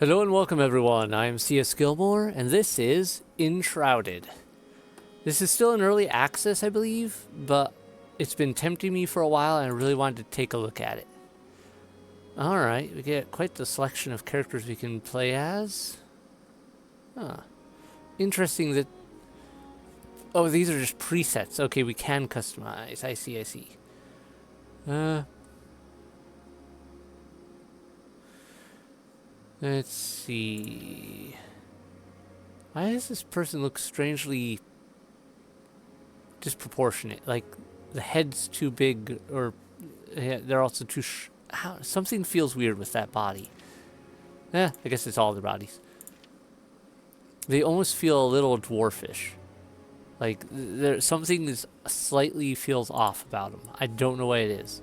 Hello and welcome everyone, I am C.S.Gilmore and this is Enshrouded. This is still in early access I believe, but it's been tempting me for a while and I really wanted to take a look at it. Alright, we get quite the selection of characters we can play as. Huh. Interesting that... Oh, these are just presets. Okay, we can customize. I see. Let's see. Why does this person look strangely disproportionate? Like the head's too big, or they're also too. Something feels weird with that body. I guess it's all their bodies. They almost feel a little dwarfish. Like there's something is slightly feels off about them. I don't know what it is.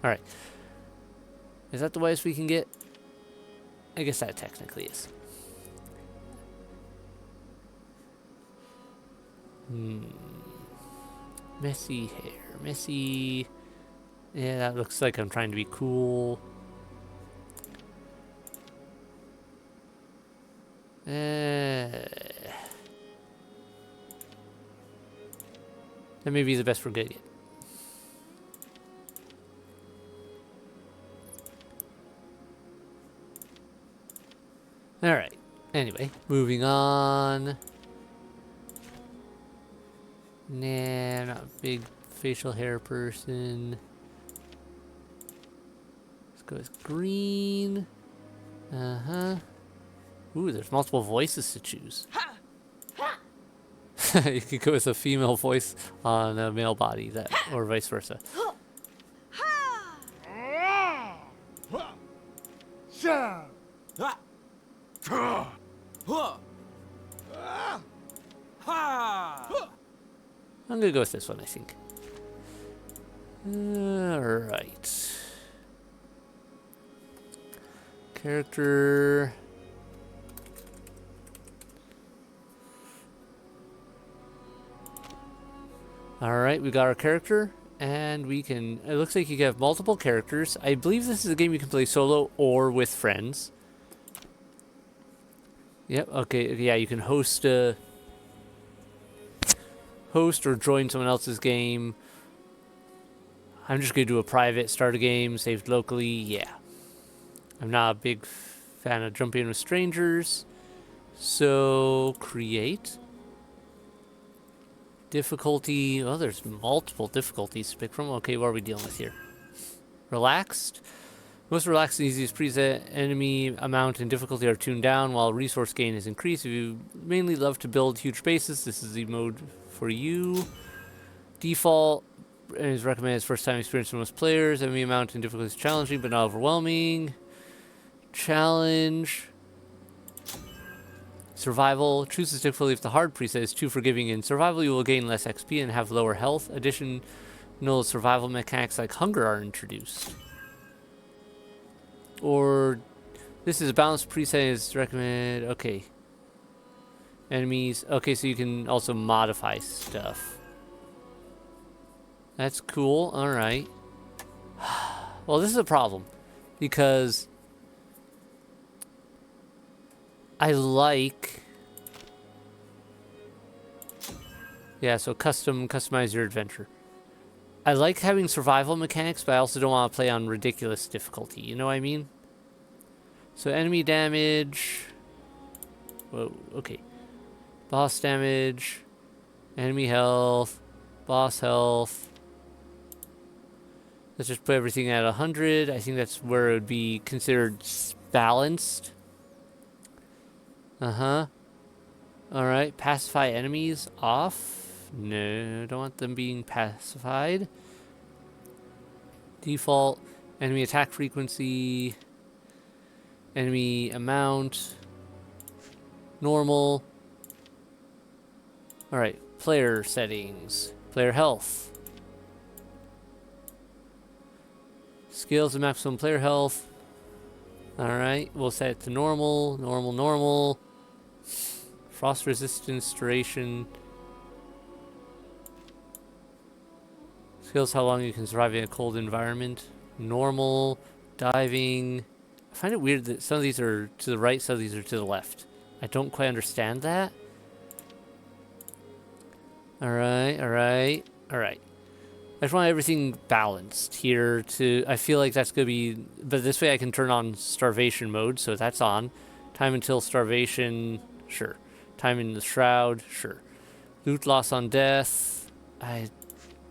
All right. Is that the widest we can get? I guess that technically is. Messy hair. Messy. Yeah, that looks like I'm trying to be cool. That may be the best we're gonna get. Alright. Anyway, moving on. Nah, not a big facial hair person. Let's go with green. Ooh, there's multiple voices to choose. You could go with a female voice on a male body, or vice versa. I'm gonna go with this one, I think. Alright. Character. Alright, we got our character, and we can... It looks like you can have multiple characters. I believe this is a game you can play solo or with friends. Yep, okay, yeah, you can host or join someone else's game. I'm just going to do a private, start a game, saved locally, yeah. I'm not a big fan of jumping in with strangers. So, create. Difficulty, oh, there's multiple difficulties to pick from. Okay, what are we dealing with here? Relaxed. Most relaxed and easiest preset. Enemy amount and difficulty are tuned down while resource gain is increased. If you mainly love to build huge bases, this is the mode for you. Default is recommended as first time experience for most players. Enemy amount and difficulty is challenging but not overwhelming. Challenge. Survival. Choose the difficulty if the hard preset is too forgiving. In survival, you will gain less XP and have lower health. Additional survival mechanics like hunger are introduced. Or this is a balanced preset is recommended. Okay. Enemies. Okay, so you can also modify stuff. That's cool. Alright. Well, this is a problem. Because I like... Yeah, so customize your adventure. I like having survival mechanics, but I also don't want to play on ridiculous difficulty. You know what I mean? So enemy damage. Whoa, okay. Boss damage. Enemy health. Boss health. Let's just put everything at 100. I think that's where it would be considered balanced. Alright, pacify enemies off. No, don't want them being pacified. Default, enemy attack frequency, enemy amount, normal. Alright, player settings, player health. Skills and maximum player health. Alright, we'll set it to normal, normal. Frost resistance, duration. Skills how long you can survive in a cold environment. Normal, diving, find it weird that some of these are to the right, some of these are to the left. I don't quite understand that. Alright, alright, alright. I just want everything balanced here I feel like that's going to be, but this way I can turn on starvation mode, so that's on. Time until starvation, sure. Time in the shroud, sure. Loot loss on death,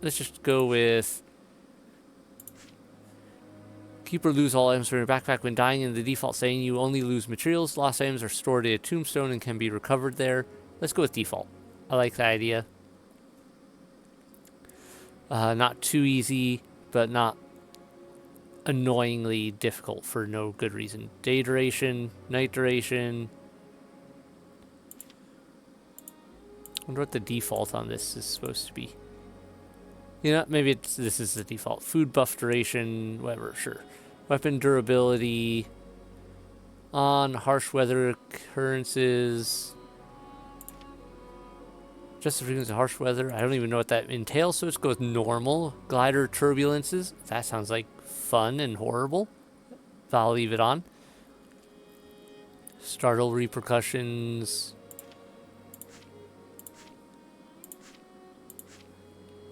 let's just go with keep or lose all items from your backpack when dying in the default setting. You only lose materials. Lost items are stored in a tombstone and can be recovered there. Let's go with default. I like that idea. Not too easy, but not annoyingly difficult for no good reason. Day duration, night duration. I wonder what the default on this is supposed to be. You know, maybe this is the default. Food buff duration, whatever, sure. Weapon durability. On harsh weather occurrences. Just the frequency of harsh weather. I don't even know what that entails, so let's go with normal. Glider turbulences. That sounds like fun and horrible. I'll leave it on. Startle repercussions.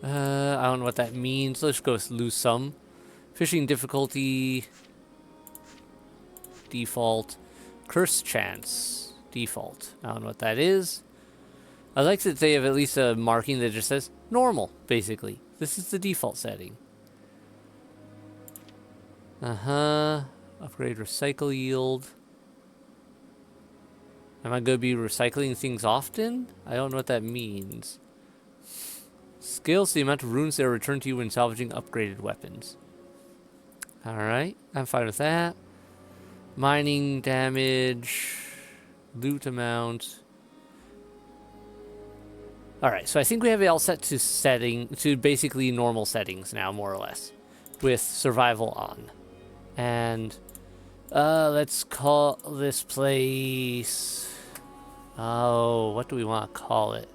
I don't know what that means. Let's go with lose some. Fishing difficulty. Default. Curse chance. Default. I don't know what that is. I like that they have at least a marking that just says normal, basically. This is the default setting. Upgrade recycle yield. Am I going to be recycling things often? I don't know what that means. Scales the amount of runes that are returned to you when salvaging upgraded weapons. Alright, I'm fine with that. Mining damage. Loot amount. Alright, so I think we have it all set to basically normal settings now, more or less. With survival on. And let's call this place... Oh, what do we want to call it?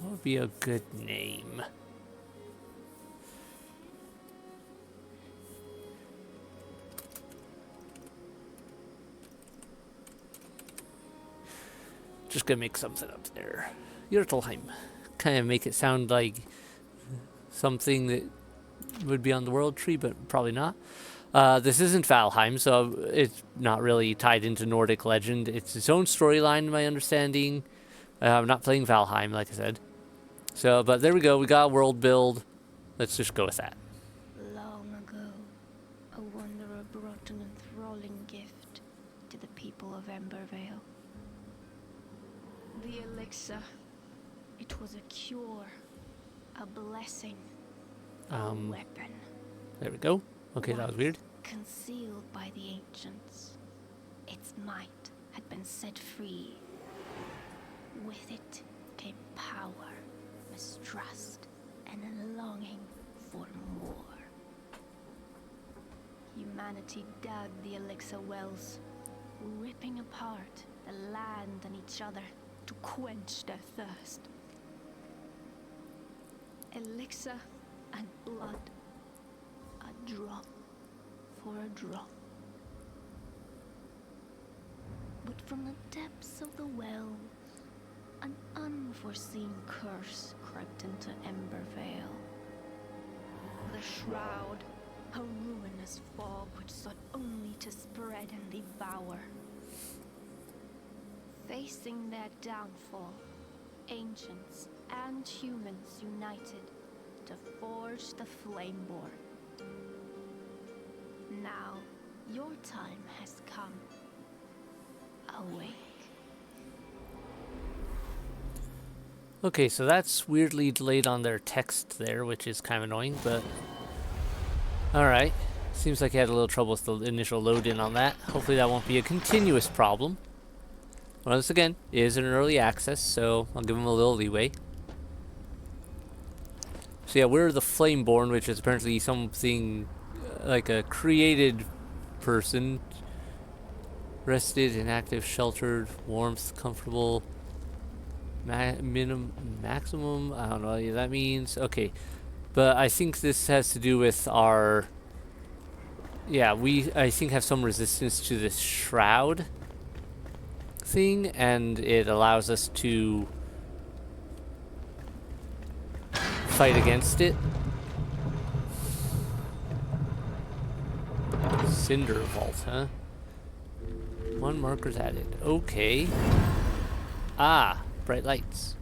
What would be a good name? Just gonna make something up there. Yurtelheim. Kind of make it sound like something that would be on the world tree, but probably not. This isn't Valheim, so it's not really tied into Nordic legend. It's its own storyline, my understanding. I'm not playing Valheim, like I said. So, but there we go. We got a world build. Let's just go with that. Long ago, a wanderer brought an enthralling gift to the people of Embervale. The elixir. It was a cure, a blessing, a weapon. There we go. Okay, that was weird. Concealed by the ancients, its might had been set free. With it came power, mistrust, and a longing for more. Humanity dug the elixir wells, ripping apart the land and each other to quench their thirst. Elixir and blood, a drop for a drop. But from the depths of the wells, an unforeseen curse crept into Embervale. The shroud, a ruinous fog which sought only to spread and devour. Facing their downfall, ancients and humans united to forge the flameborn. Now, your time has come. Awake. Okay, so that's weirdly delayed on their text there, which is kind of annoying, but... Alright. Seems like I had a little trouble with the initial load-in on that. Hopefully that won't be a continuous problem. Well, this again is an early access, so I'll give them a little leeway. So yeah, we're the Flameborn, which is apparently something like a created person. Rested, inactive, sheltered, warmth, comfortable. Maximum, I don't know what that means. Okay. But I think this has to do with our... Yeah, I think, have some resistance to this shroud thing, and it allows us to fight against it. Cinder vault, huh? 1 marker's added. Okay. Ah, bright lights.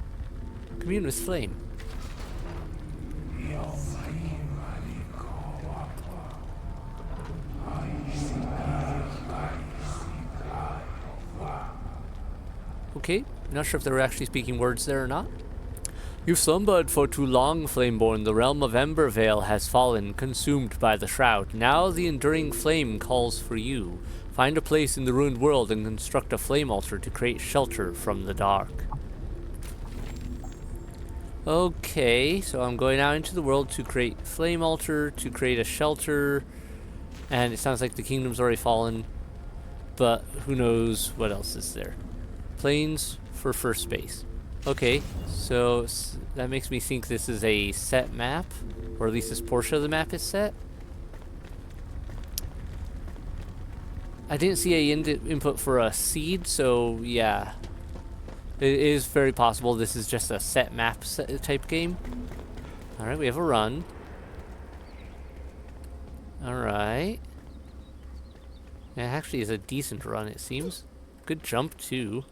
Commune with flame. Okay, not sure if they were actually speaking words there or not. You've slumbered for too long, Flameborn. The realm of Embervale has fallen, consumed by the shroud. Now the enduring flame calls for you. Find a place in the ruined world and construct a flame altar to create shelter from the dark. Okay, so I'm going out into the world to create flame altar, to create a shelter, and it sounds like the kingdom's already fallen, but who knows what else is there. Planes for first base. Okay, so that makes me think this is a set map, or at least this portion of the map is set. I didn't see a input for a seed, so yeah. It is very possible this is just a set map type game. Alright, we have a run. Alright. It actually is a decent run, it seems. Good jump, too.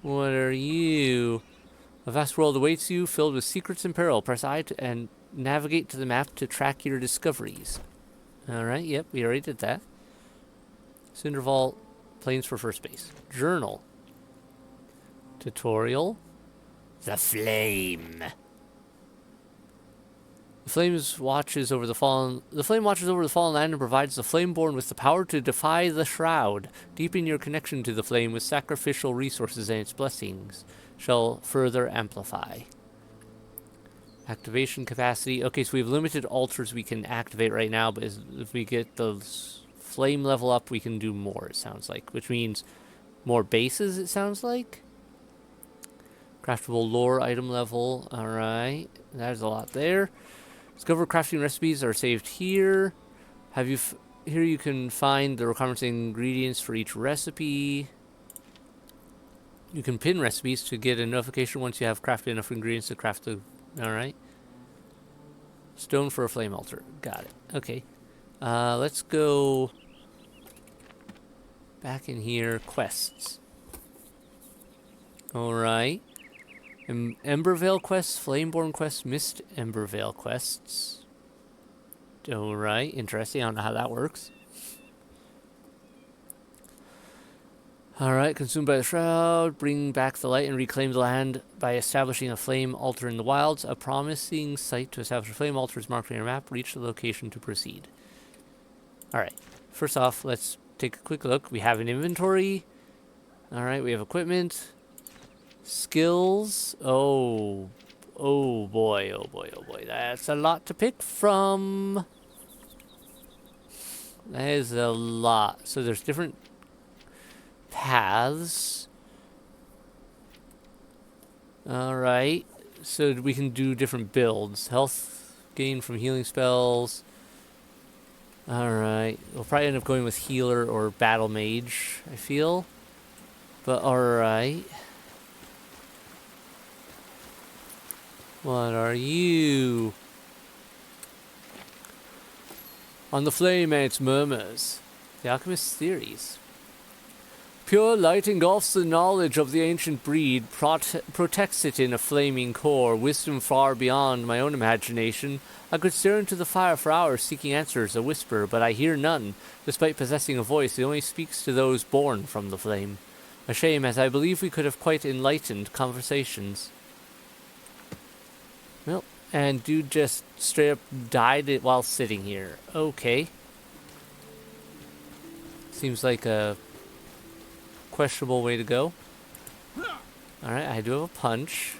What are you? A vast world awaits you, filled with secrets and peril. Press I and navigate to the map to track your discoveries. Alright, yep, we already did that. Cinder Vault, planes for first base. Journal. Tutorial. The Flame. The flame watches over the fallen land and provides the flameborn with the power to defy the shroud. Deepen your connection to the flame with sacrificial resources, and its blessings shall further amplify. Activation capacity. Okay, so we have limited altars we can activate right now, but if we get the flame level up, we can do more, it sounds like. Which means more bases, it sounds like. Craftable lore item level. Alright, there's a lot there. Discover crafting recipes are saved here. Here you can find the requirements and ingredients for each recipe. You can pin recipes to get a notification once you have crafted enough ingredients to craft the... Alright. Stone for a flame altar. Got it. Okay. Let's go back in here. Quests. Alright. Embervale quests, Flameborn quests, Mist Embervale quests. Alright, interesting. I don't know how that works. Alright, consumed by the shroud, bring back the light and reclaim the land by establishing a flame altar in the wilds. A promising site to establish a flame altar is marked on your map. Reach the location to proceed. Alright, first off, let's take a quick look. We have an inventory. Alright, we have equipment. Skills. Oh boy, oh boy, oh boy. That's a lot to pick from. That is a lot. So there's different paths. Alright. So we can do different builds. Health gain from healing spells. Alright. We'll probably end up going with healer or battle mage, I feel. But alright. What are you? On the flame and its murmurs. The alchemist's theories. Pure light engulfs the knowledge of the ancient breed, protects it in a flaming core, wisdom far beyond my own imagination. I could stare into the fire for hours seeking answers, a whisper, but I hear none. Despite possessing a voice, it only speaks to those born from the flame. A shame, as I believe we could have quite enlightened conversations. Well, and dude just straight up died while sitting here. Okay. Seems like a questionable way to go. Alright, I do have a punch.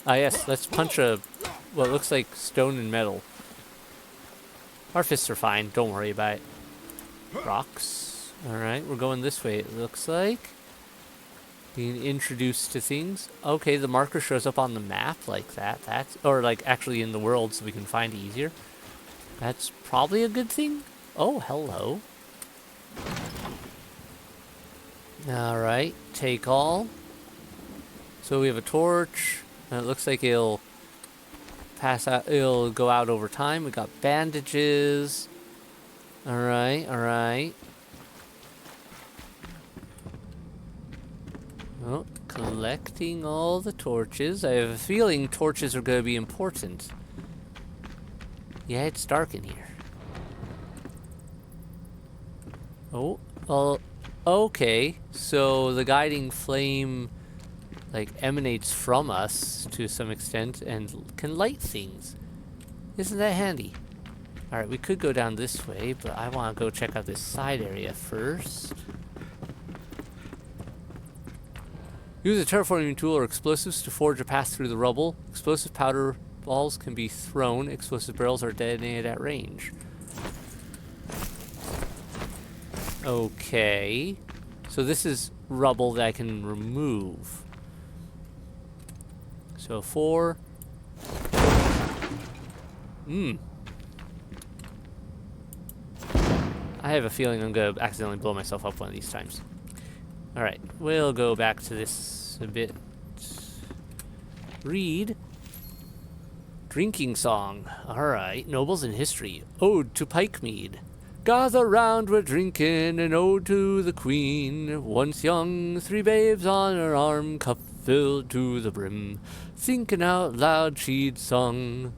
Ah yes, let's punch what looks like stone and metal. Our fists are fine, don't worry about it. Rocks. Alright, we're going this way, it looks like. Being introduced to things. Okay, the marker shows up on the map like that. That's, or like actually in the world so we can find it easier. That's probably a good thing. Oh, hello. Alright, take all. So we have a torch, and it looks like it'll pass out, it'll go out over time. We got bandages. Alright, alright. Oh, collecting all the torches. I have a feeling torches are going to be important. Yeah, it's dark in here. Oh, well, okay. So the guiding flame, like, emanates from us to some extent and can light things. Isn't that handy? Alright, we could go down this way, but I want to go check out this side area first. Use a terraforming tool or explosives to forge a path through the rubble. Explosive powder balls can be thrown. Explosive barrels are detonated at range. Okay. So this is rubble that I can remove. So 4. I have a feeling I'm going to accidentally blow myself up one of these times. Alright, we'll go back to this a bit. Read. Drinking song. Alright, Nobles in History. Ode to Pikemead. Gather round, we're drinking an ode to the Queen. Once young, 3 babes on her arm, cup filled to the brim. Thinking out loud she'd sung.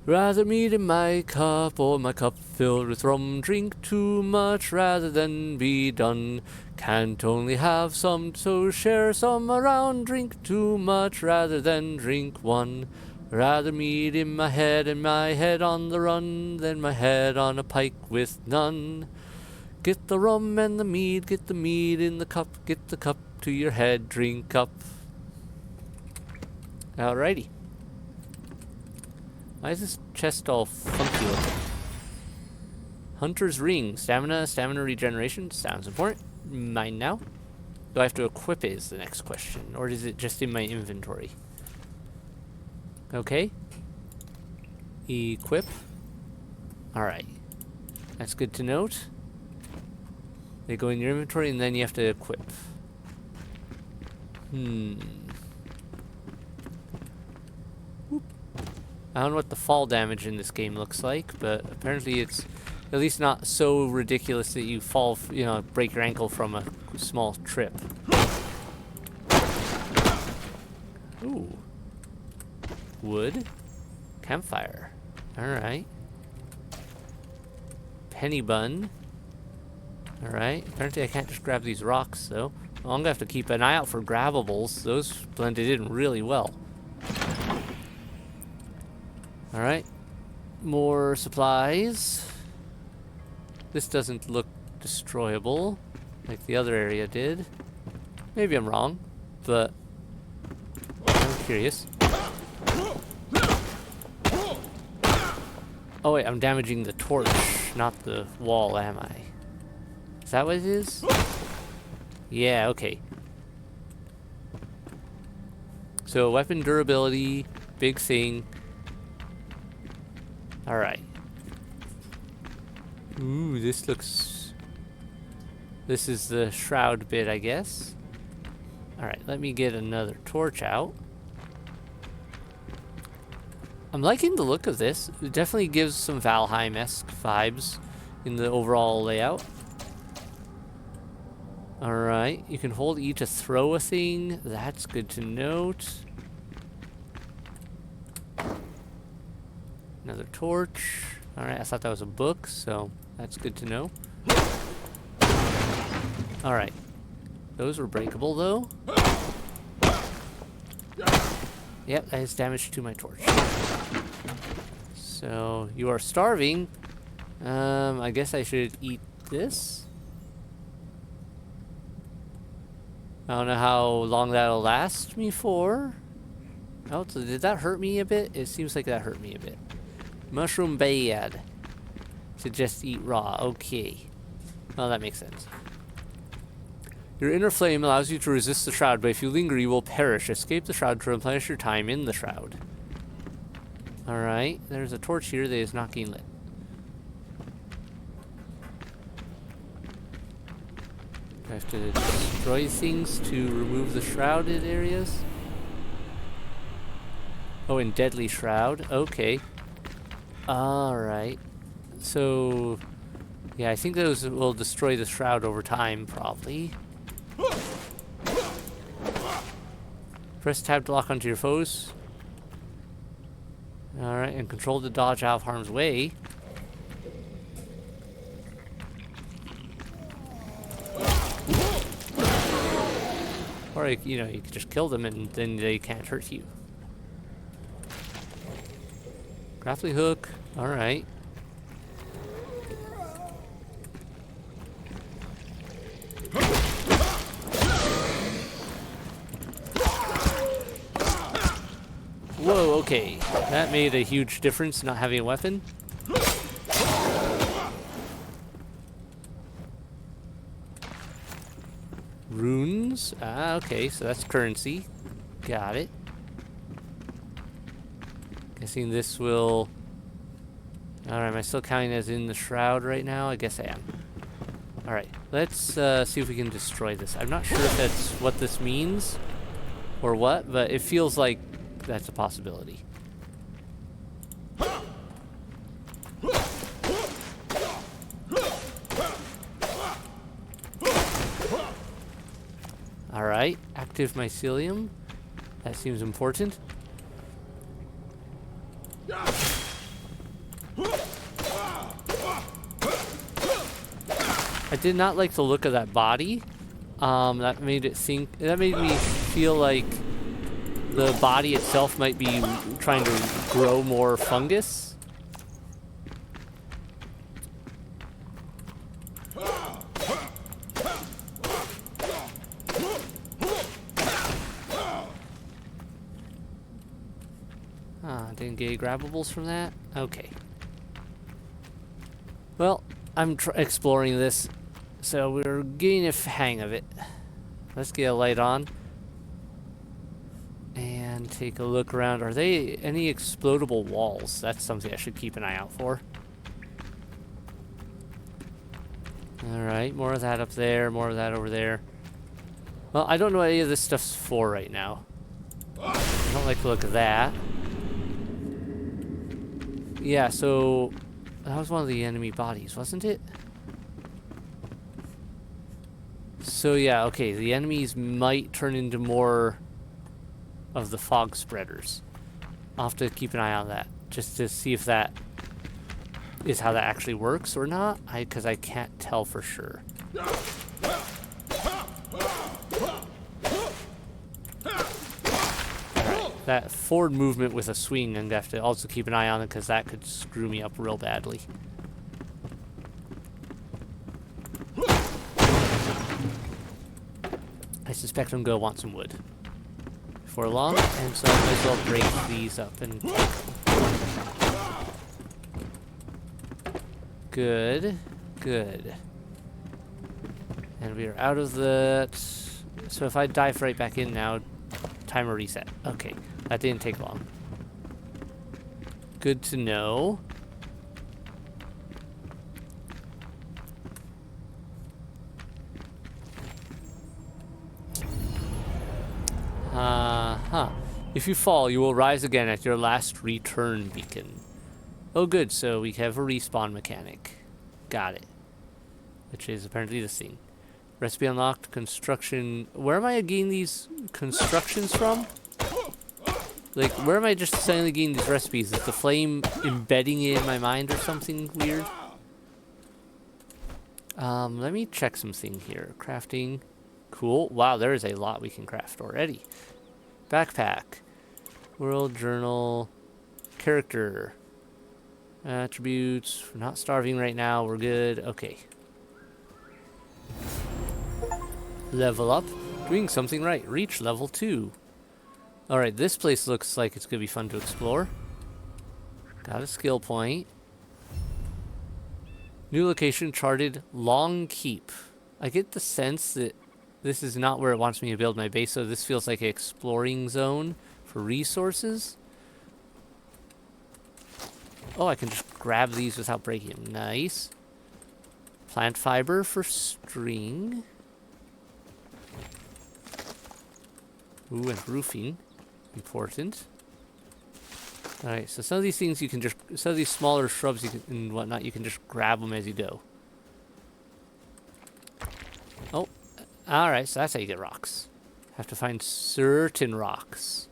Rather mead in my cup, or my cup filled with rum. Drink too much rather than be done. Can't only have some, so share some around. Drink too much rather than drink one. Rather mead in my head and my head on the run than my head on a pike with none. Get the rum and the mead, get the mead in the cup, get the cup to your head, drink up. Alrighty. Why is this chest all funky looking? Hunter's Ring. Stamina regeneration. Sounds important. Mine now. Do I have to equip it is the next question. Or is it just in my inventory? Okay. Equip. Alright. That's good to note. They go in your inventory and then you have to equip. I don't know what the fall damage in this game looks like, but apparently it's at least not so ridiculous that you fall, break your ankle from a small trip. Ooh. Wood. Campfire. Alright. Penny bun. Alright. Apparently I can't just grab these rocks, though. Well, I'm gonna have to keep an eye out for grabbables. Those blended in really well. Alright. More supplies. This doesn't look destroyable like the other area did. Maybe I'm wrong, but I'm curious. Oh wait, I'm damaging the torch, not the wall, am I? Is that what it is? Yeah, okay. So weapon durability, big thing. Alright. Ooh, this looks... This is the shroud bit, I guess. Alright, let me get another torch out. I'm liking the look of this. It definitely gives some Valheim-esque vibes in the overall layout. Alright, you can hold E to throw a thing. That's good to note. Another torch. Alright, I thought that was a book, so that's good to know. Alright. Those were breakable, though. Yep, that is damage to my torch. So, you are starving. I guess I should eat this. I don't know how long that'll last me for. Oh, so did that hurt me a bit? It seems like that hurt me a bit. Mushroom bad. To just eat raw. Okay. Well, that makes sense. Your inner flame allows you to resist the shroud, but if you linger, you will perish. Escape the shroud to replenish your time in the shroud. Alright, there's a torch here that is not getting lit. I have to destroy things to remove the shrouded areas. Oh, and deadly shroud. Okay. Alright. So, yeah, I think those will destroy the shroud over time, probably. Press tab to lock onto your foes. Alright, and control to dodge out of harm's way. Or, you know, you could just kill them and then they can't hurt you. Grappling hook. Alright. Whoa, okay. That made a huge difference, not having a weapon. Runes. Ah, okay, so that's currency. Got it. Guessing this will... Alright, am I still counting as in the shroud right now? I guess I am. Alright, let's see if we can destroy this. I'm not sure if that's what this means or what, but it feels like that's a possibility. Alright, active mycelium. That seems important. I did not like the look of that body. That made me feel like the body itself might be trying to grow more fungus. Didn't get any grabbables from that? Okay. Well, I'm exploring this, so we're getting a hang of it. Let's get a light on. And take a look around. Are they any explodable walls? That's something I should keep an eye out for. Alright, more of that up there, more of that over there. Well, I don't know what any of this stuff's for right now. I don't like the look of that. Yeah, so that was one of the enemy bodies, wasn't it? So yeah, okay, the enemies might turn into more of the fog spreaders. I'll have to keep an eye on that, just to see if that is how that actually works or not, because I can't tell for sure. That forward movement with a swing, I'm going to have to also keep an eye on it because that could screw me up real badly. I suspect I'm going to want some wood before long, and so I might as well break these up and take them. Good, good. And we are out of the... So if I dive right back in now, timer reset. Okay. That didn't take long. Good to know. If you fall, you will rise again at your last return beacon. Oh good, so we have a respawn mechanic. Got it. Which is apparently this thing. Recipe unlocked, construction... Where am I getting these constructions from? Like, where am I just suddenly getting these recipes? Is the flame embedding it in my mind or something weird? Let me check something here. Crafting. Cool. Wow, there is a lot we can craft already. Backpack. World journal. Character. Attributes. We're not starving right now. We're good. Okay. Level up. Doing something right. Reach level 2. Alright, this place looks like it's going to be fun to explore. Got a skill point. New location charted, Long Keep. I get the sense that This is not where it wants me to build my base, so this feels like an exploring zone for resources. Oh, I can just grab these without breaking them. Nice. Plant fiber for string. Ooh, and roofing. Important. Alright, so some of these things you can just, some of these smaller shrubs you can, and whatnot, you can just grab them as you go. Oh, alright, so that's how you get rocks. Have to find certain rocks.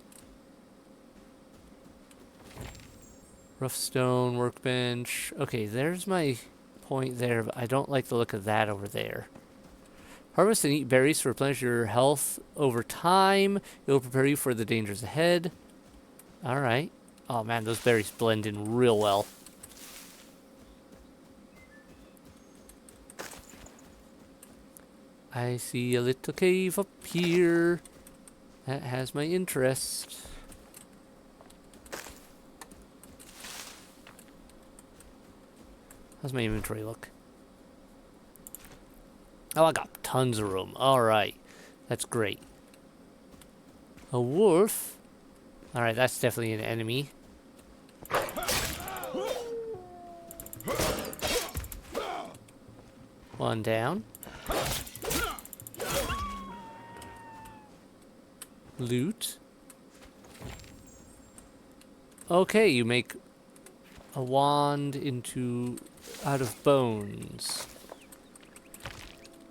Rough stone, workbench. Okay, there's my point there, but I don't like the look of that over there. Harvest and eat berries to replenish your health over time. It will prepare you for the dangers ahead. Alright. Oh man, those berries blend in real well. I see a little cave up here. That has my interest. How's my inventory look? Oh, I got tons of room. Alright. That's great. A wolf? Alright, that's definitely an enemy. One down. Loot. Okay, you make a wand out of bones.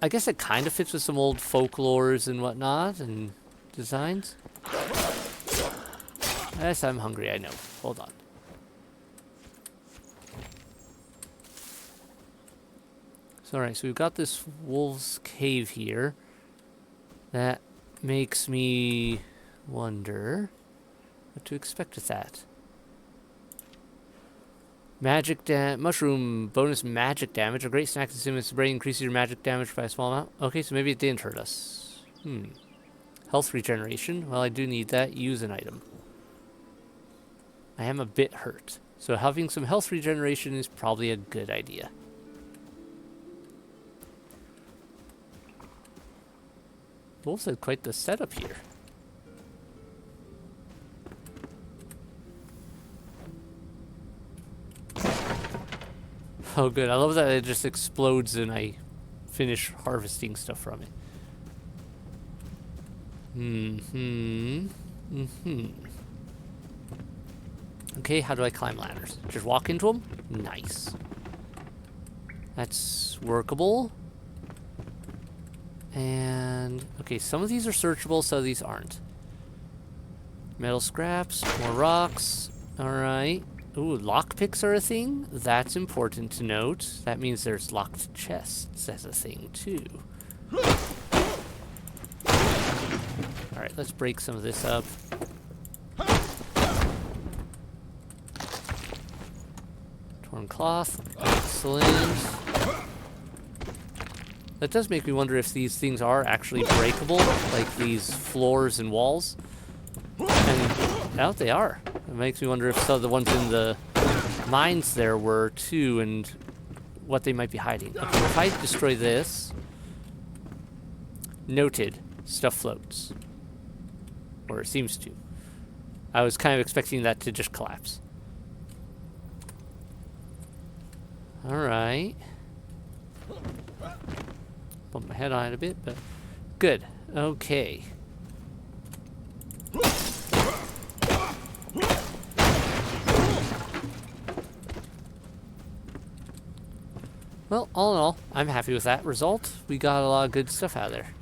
I guess it kind of fits with some old folklores and whatnot and designs. Yes, I'm hungry, I know. Hold on. So, alright, so we've got this wolf's cave here. That makes me wonder what to expect with that. Mushroom bonus magic damage. A great snack to consume. Its brain increases your magic damage by a small amount. Okay, so maybe it didn't hurt us. Health regeneration. Well, I do need that. Use an item. I am a bit hurt, so having some health regeneration is probably a good idea. Wolves had quite the setup here. Oh good, I love that it just explodes and I finish harvesting stuff from it. Okay, how do I climb ladders? Just walk into them? Nice. That's workable. And, okay, some of these are searchable, some of these aren't. Metal scraps, more rocks. Alright. Ooh, lockpicks are a thing? That's important to note. That means there's locked chests as a thing, too. Alright, let's break some of this up. Torn cloth. Excellent. That does make me wonder if these things are actually breakable, like these floors and walls. And now they are. It makes me wonder if some of the ones in the mines there were too, and what they might be hiding. Okay, if I destroy this, noted, stuff floats. Or it seems to. I was kind of expecting that to just collapse. Alright. Bump my head on it a bit, but good. Okay. Well, all in all, I'm happy with that result. We got a lot of good stuff out of there.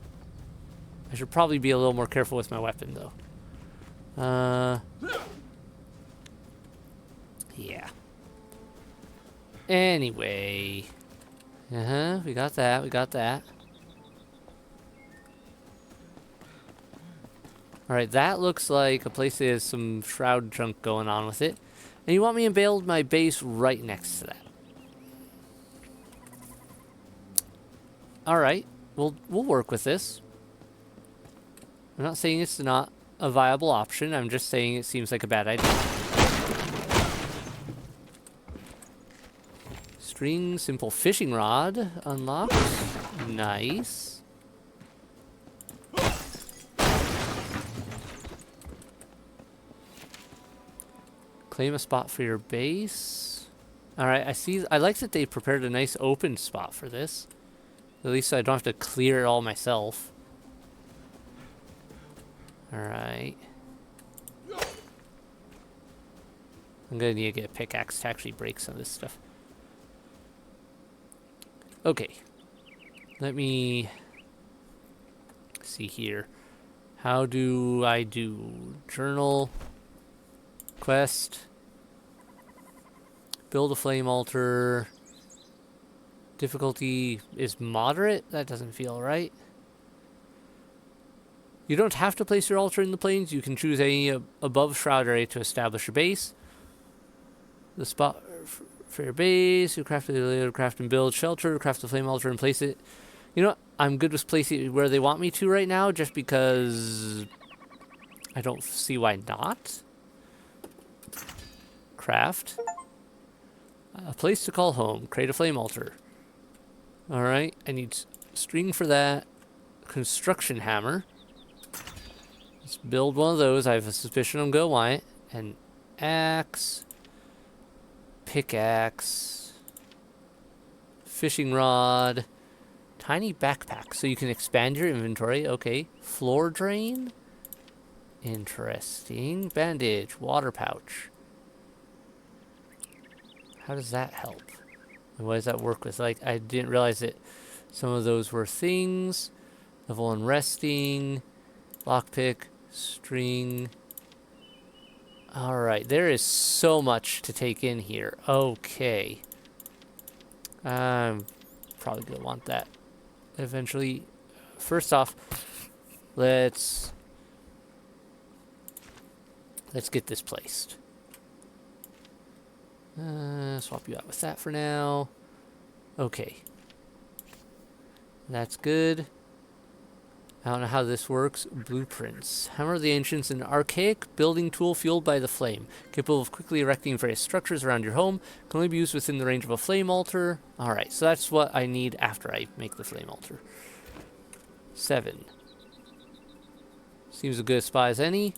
I should probably be a little more careful with my weapon, though. Yeah. Anyway. We got that, we got that. Alright, that looks like a place that has some shroud junk going on with it. And you want me to build my base right next to that. Alright, we'll work with this. I'm not saying it's not a viable option, I'm just saying it seems like a bad idea. String simple fishing rod unlocked. Nice. Claim a spot for your base. Alright, I see. I like that they prepared a nice open spot for this. At least I don't have to clear it all myself. Alright. I'm gonna need to get a pickaxe to actually break some of this stuff. Okay. Let me see here. How do I do journal? Quest. Build a flame altar. Difficulty is moderate? That doesn't feel right. You don't have to place your altar in the plains. You can choose any above shroud area to establish your base. The spot for your base, you craft and build shelter, craft the flame altar and place it. You know what? I'm good with placing it where they want me to right now, just because I don't see why not. Craft. A place to call home. Create a flame altar. Alright, I need string for that. Construction hammer. Let's build one of those. I have a suspicion I'm going to want it. And axe. Pickaxe. Fishing rod. Tiny backpack. So you can expand your inventory. Okay. Floor drain. Interesting. Bandage. Water pouch. How does that help? And what does that work with? Like, I didn't realize that some of those were things. Level 1 resting. Lockpick. String. Alright, there is so much to take in here. Okay. I'm probably going to want that eventually. First off, let's get this placed. Swap you out with that for now. Okay. That's good. I don't know how this works. Blueprints. Hammer of the Ancients, an archaic building tool fueled by the flame. Capable of quickly erecting various structures around your home. Can only be used within the range of a flame altar. Alright, so that's what I need after I make the flame altar. 7. Seems a good spot as any.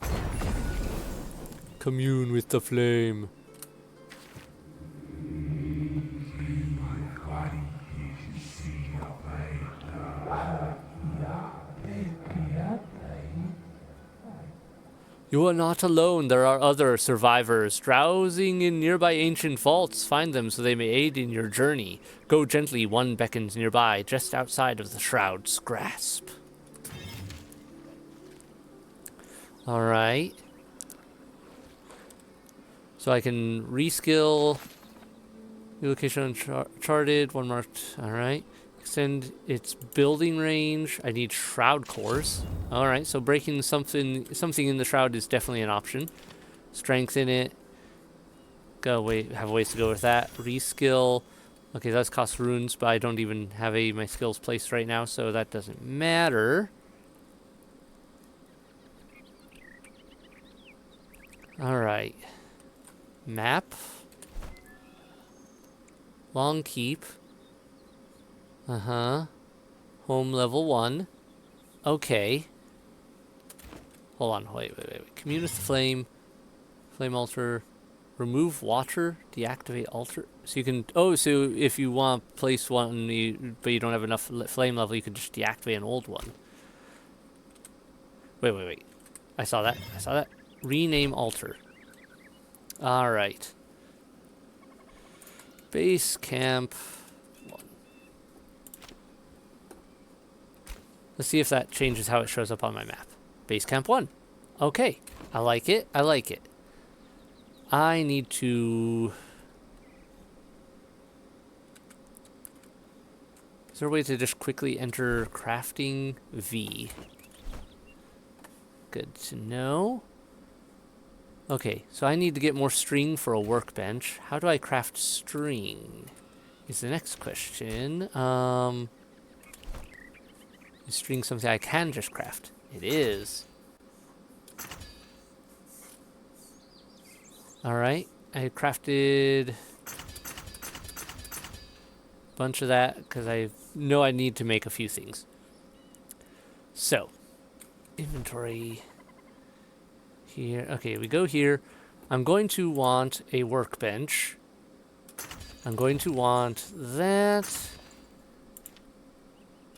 Commune with the flame. You are not alone. There are other survivors drowsing in nearby ancient vaults. Find them so they may aid in your journey. Go gently. One beckons nearby, just outside of the shroud's grasp. Alright. So I can reskill. New location uncharted. One marked. Alright. Extend its building range. I need shroud cores. Alright, so breaking something in the shroud is definitely an option. Strengthen it. Have ways to go with that. Reskill. Okay, that's cost runes, but I don't even have my skills placed right now, so that doesn't matter. Alright. Map. Long keep. Uh-huh. Home level 1. Okay. Hold on, wait. Commune with the flame. Flame altar. Remove water. Deactivate altar. So you can... Oh, so if you want to place one, but you don't have enough flame level, you can just deactivate an old one. Wait. I saw that. Rename altar. Alright. Base camp 1. Let's see if that changes how it shows up on my map. Base camp 1. Okay. I like it. I need to... Is there a way to just quickly enter crafting V? Good to know. Okay, so I need to get more string for a workbench. How do I craft string? Is the next question. Is string something I can just craft? It is. Alright, I crafted a bunch of that because I know I need to make a few things. So, inventory here. Okay, we go here. I'm going to want a workbench. I'm going to want that,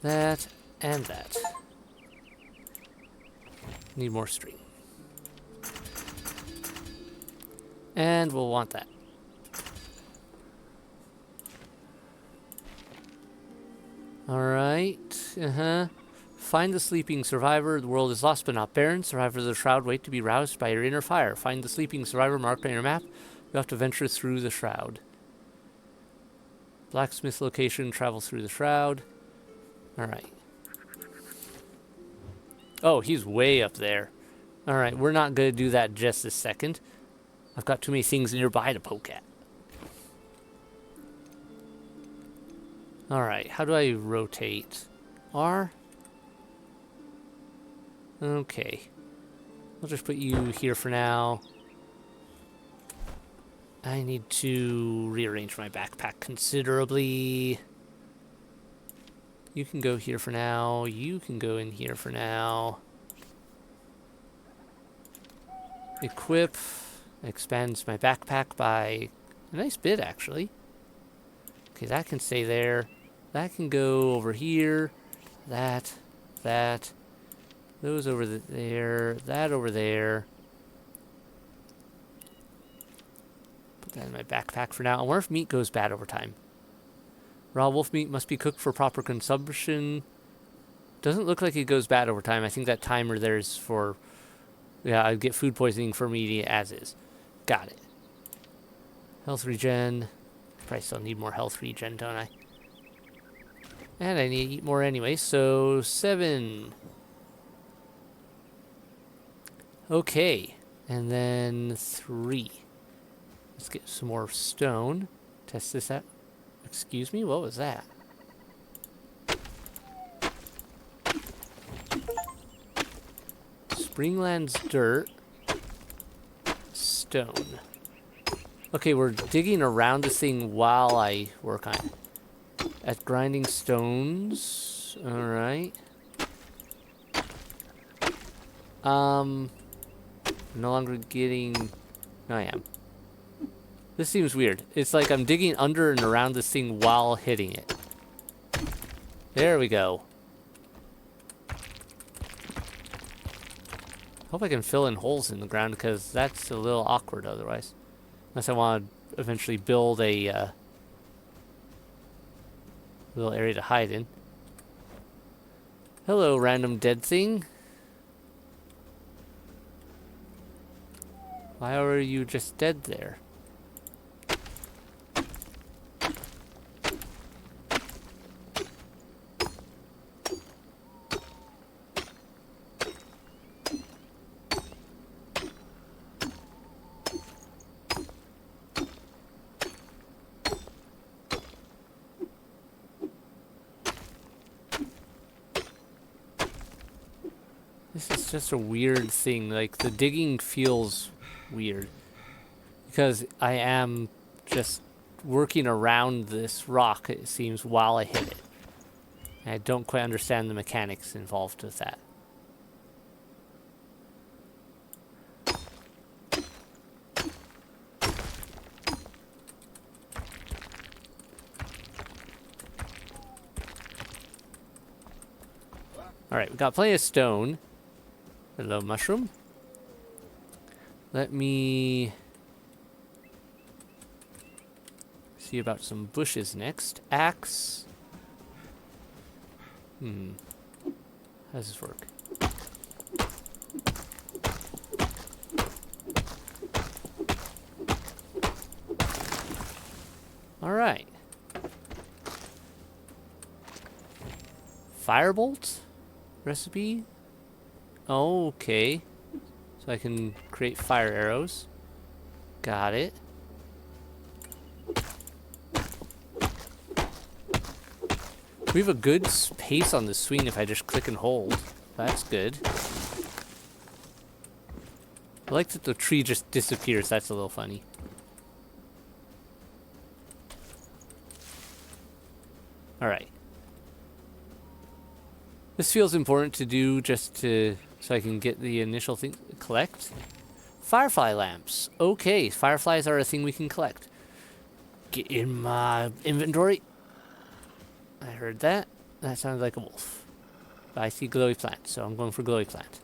that, and that. Need more string. And we'll want that. Alright, Find the sleeping survivor. The world is lost but not barren. Survivors of the shroud wait to be roused by your inner fire. Find the sleeping survivor marked on your map. You have to venture through the shroud. Blacksmith location, travel through the shroud. Alright. Oh, he's way up there. Alright, we're not going to do that just this second. I've got too many things nearby to poke at. Alright, how do I rotate? R? Okay. I'll just put you here for now. I need to rearrange my backpack considerably. You can go here for now. You can go in here for now. Equip. Expands my backpack by a nice bit, actually. Okay, that can stay there. That can go over here. That. Those over there. That over there. Put that in my backpack for now. I wonder if meat goes bad over time. Raw wolf meat must be cooked for proper consumption. Doesn't look like it goes bad over time. I think that timer there is for... Yeah, I'd get food poisoning from eating it as is. Got it. Health regen. Probably still need more health regen, don't I? And I need to eat more anyway, so 7. Okay. And then 3. Let's get some more stone. Test this out. Excuse me, what was that? Springlands dirt. Stone. Okay, we're digging around this thing while I work on it. At grinding stones. Alright. No longer getting... No, I am. This seems weird. It's like I'm digging under and around this thing while hitting it. There we go. Hope I can fill in holes in the ground because that's a little awkward otherwise. Unless I want to eventually build a little area to hide in. Hello, random dead thing. Why are you just dead there? This is just a weird thing. Like, the digging feels weird. Because I am just working around this rock, it seems, while I hit it. And I don't quite understand the mechanics involved with that. Alright, we got plenty of stone. Hello, mushroom. Let me see about some bushes next. Axe. How does this work? Alright. Firebolt? Recipe? Okay. So I can create fire arrows. Got it. We have a good pace on the swing if I just click and hold. That's good. I like that the tree just disappears. That's a little funny. Alright. This feels important to do just to... so I can get the initial thing... Collect. Firefly lamps. Okay, fireflies are a thing we can collect. Get in my inventory. I heard that. That sounds like a wolf. But I see glowy plant, so I'm going for glowy plant.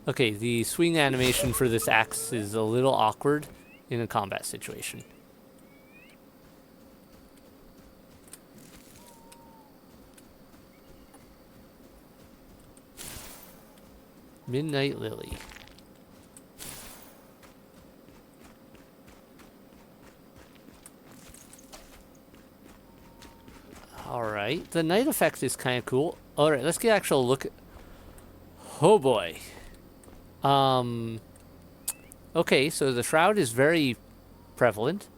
Okay, the swing animation for this axe is a little awkward in a combat situation. Midnight Lily. Alright, the night effect is kind of cool. Alright, let's get actual look at... Oh boy. Okay, so the shroud is very prevalent.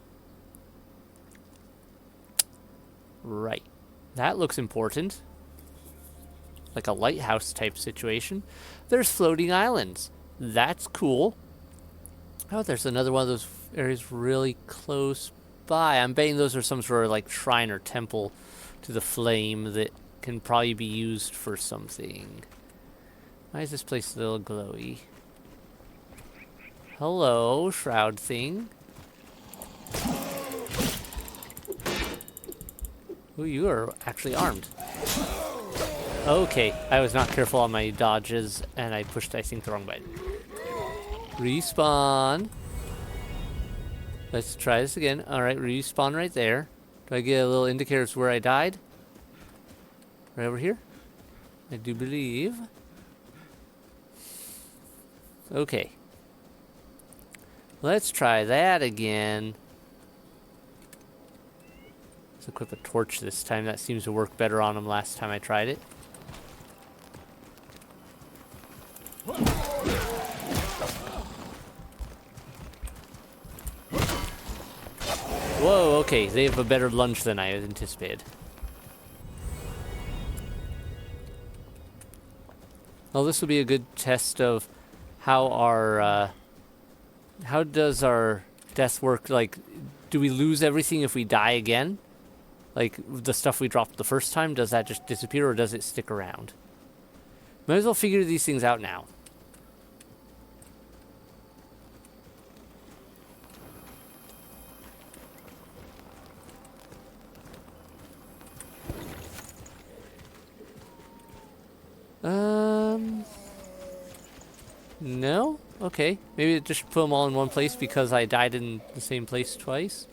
Right. That looks important. Like a lighthouse type situation. There's floating islands. That's cool. Oh, there's another one of those areas really close by. I'm betting those are some sort of like shrine or temple to the flame that can probably be used for something. Why is this place a little glowy? Hello, shroud thing. Ooh, you are actually armed. Okay, I was not careful on my dodges, and I pushed, I think, the wrong button. Respawn. Let's try this again. Alright, respawn right there. Do I get a little indicator of where I died? Right over here? I do believe. Okay. Let's try that again. Let's equip a torch this time. That seems to work better on him last time I tried it. Whoa, okay. They have a better lunge than I had anticipated. Well, this will be a good test of how our, how does our death work? Like, do we lose everything if we die again? Like, the stuff we dropped the first time, does that just disappear or does it stick around? Might as well figure these things out now. No? Okay. Maybe just put them all in one place because I died in the same place twice.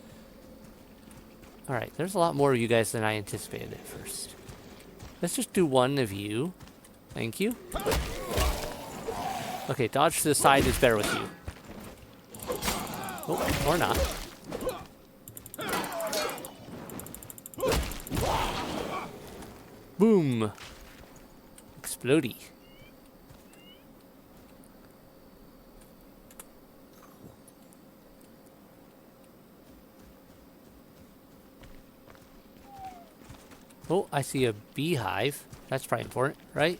Alright, there's a lot more of you guys than I anticipated at first. Let's just do one of you. Thank you. Okay, dodge to the side is better with you. Oh, or not. Boom. Explodey. Oh, I see a beehive. That's probably important, right?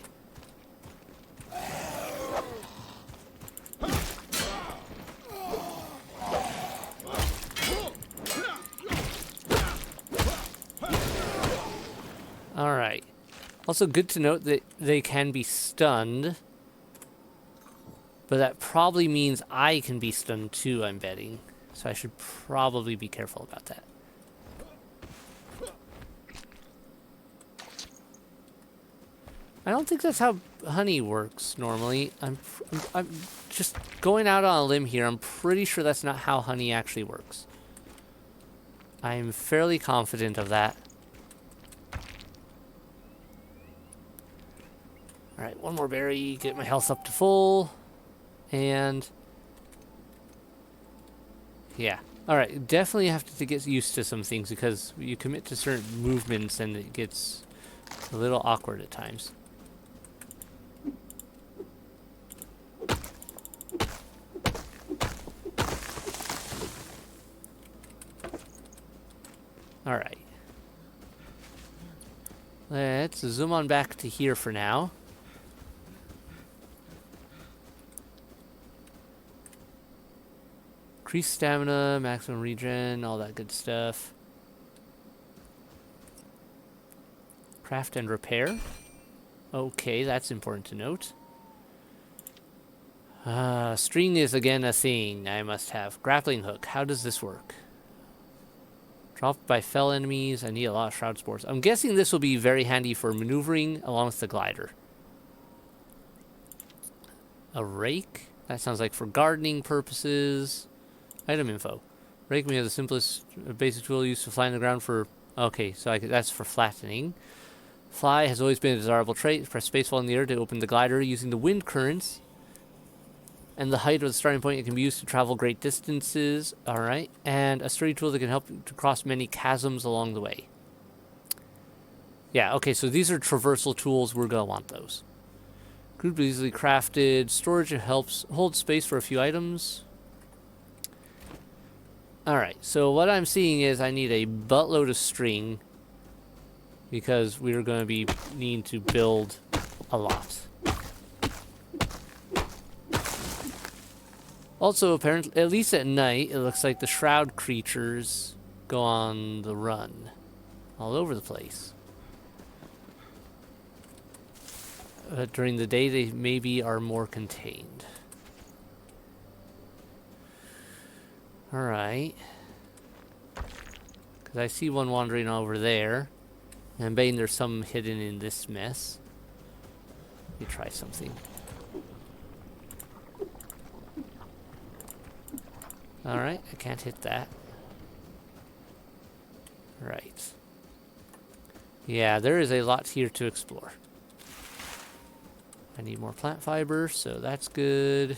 Alright. Also good to note that they can be stunned. But that probably means I can be stunned too, I'm betting. So I should probably be careful about that. I don't think that's how honey works normally. I'm just going out on a limb here. I'm pretty sure that's not how honey actually works. I'm fairly confident of that. Alright, one more berry, get my health up to full. And yeah. Alright, definitely have to get used to some things because you commit to certain movements and it gets a little awkward at times. Alright. Let's zoom on back to here for now. Increase stamina, maximum regen, all that good stuff. Craft and repair. Okay, that's important to note. String is again a thing I must have. Grappling hook. How does this work? Dropped by fell enemies. I need a lot of shroud spores. I'm guessing this will be very handy for maneuvering along with the glider. A rake? That sounds like for gardening purposes. Item info. Rake may have the simplest basic tool used to fly on the ground for... Okay, so that's for flattening. Fly has always been a desirable trait. Press spacebar in the air to open the glider using the wind currents. And the height of the starting point, it can be used to travel great distances. Alright. And a sturdy tool that can help to cross many chasms along the way. Yeah, okay, so these are traversal tools. We're going to want those. Group easily crafted. Storage helps hold space for a few items. Alright, so what I'm seeing is I need a buttload of string. Because we're going to be needing to build a lot. Also, apparently, at least at night, it looks like the shroud creatures go on the run all over the place. During the day, they maybe are more contained. Alright. Because I see one wandering over there. And I'm betting there's some hidden in this mess. Let me try something. Alright, I can't hit that. Right. Yeah, there is a lot here to explore. I need more plant fiber, so that's good.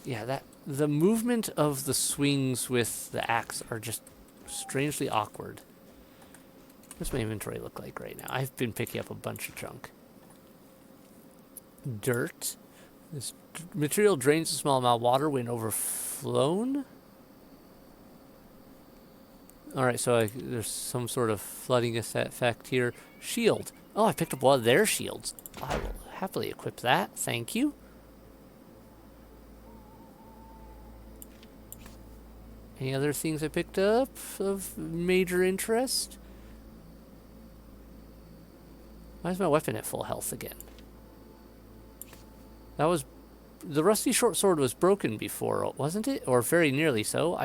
Yeah, the movement of the swings with the axe are just strangely awkward. What's my inventory look like right now? I've been picking up a bunch of junk. Dirt. This material drains a small amount of water when overflown. Alright, so there's some sort of flooding effect here. Shield. Oh, I picked up one of their shields. I will happily equip that. Thank you. Any other things I picked up of major interest? Why is my weapon at full health again? That was... The rusty short sword was broken before, wasn't it? Or very nearly so.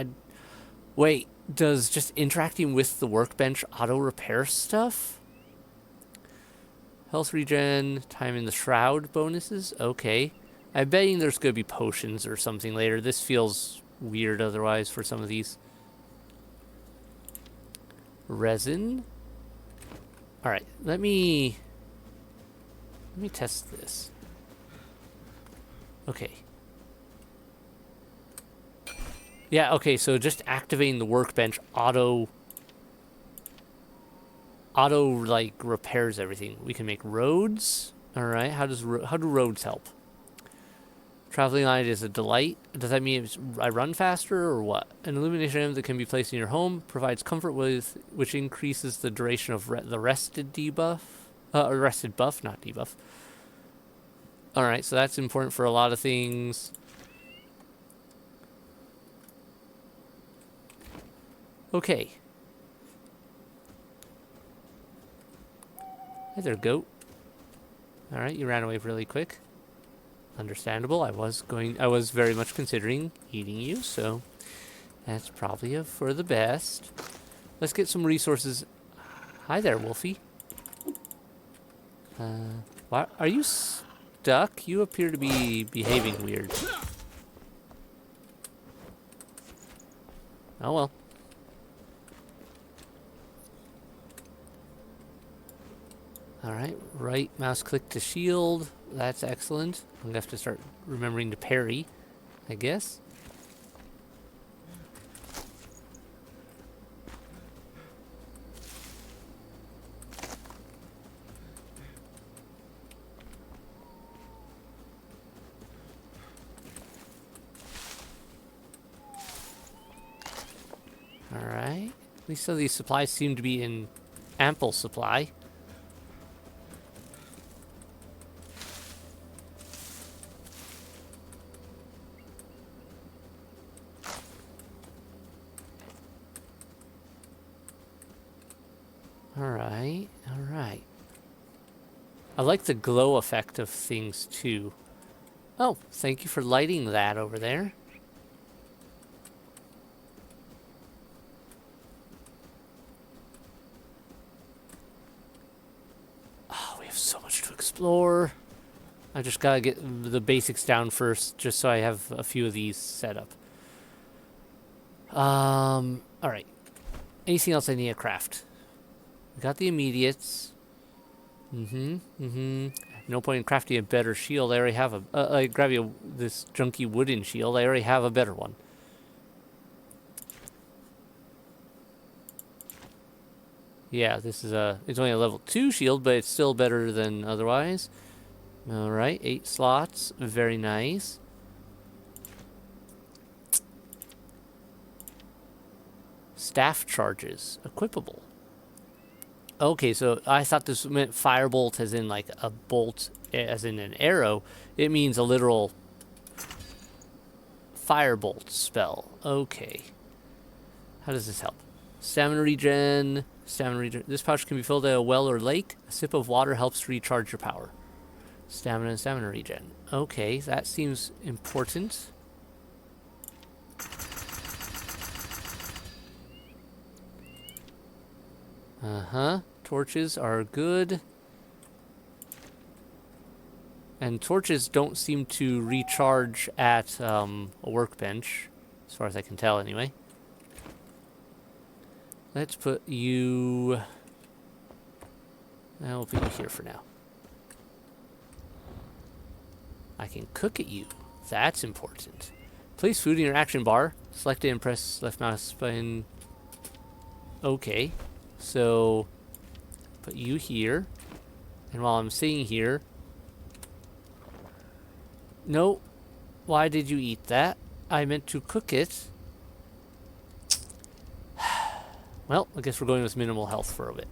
Wait, does just interacting with the workbench auto-repair stuff? Health regen, time in the shroud bonuses? Okay. I'm betting there's going to be potions or something later. This feels weird otherwise for some of these. Resin. Alright, let me test this. Okay. Yeah, okay, so just activating the workbench auto like repairs everything. We can make roads. Alright, how do roads help? Traveling on it is a delight. Does that mean I run faster or what? An illumination item that can be placed in your home provides comfort which increases the duration of the rested debuff. Rested buff, not debuff. Alright, so that's important for a lot of things. Okay. Hi there, goat. Alright, you ran away really quick. Understandable. I was very much considering eating you, so that's probably for the best. Let's get some resources. Hi there, Wolfie. What? Are you stuck? You appear to be behaving weird. Oh well. Alright, right mouse click to shield. That's excellent. I'm going to have to start remembering to parry, I guess. Alright. At least some of these supplies seem to be in ample supply. Alright, alright. I like the glow effect of things too. Oh, thank you for lighting that over there. Oh, we have so much to explore. I just gotta get the basics down first, just so I have a few of these set up. Alright. Anything else I need to craft? We got the immediates. No point in crafting a better shield. I already have a. I grab you this junky wooden shield. I already have a better one. Yeah, this is a. It's only a level 2 shield, but it's still better than otherwise. All right, 8 slots. Very nice. Staff charges equipable. Okay, so I thought this meant firebolt as in like a bolt, as in an arrow. It means a literal firebolt spell. Okay. How does this help? Stamina regen. Stamina regen. This pouch can be filled at a well or lake. A sip of water helps recharge your power. Stamina and stamina regen. Okay, that seems important. Torches are good. And torches don't seem to recharge at a workbench, as far as I can tell anyway. Let's put you... I'll put you here for now. I can cook at you. That's important. Place food in your action bar. Select it and press left mouse button. Okay. So, put you here. And while I'm sitting here... No. Why did you eat that? I meant to cook it. Well, I guess we're going with minimal health for a bit.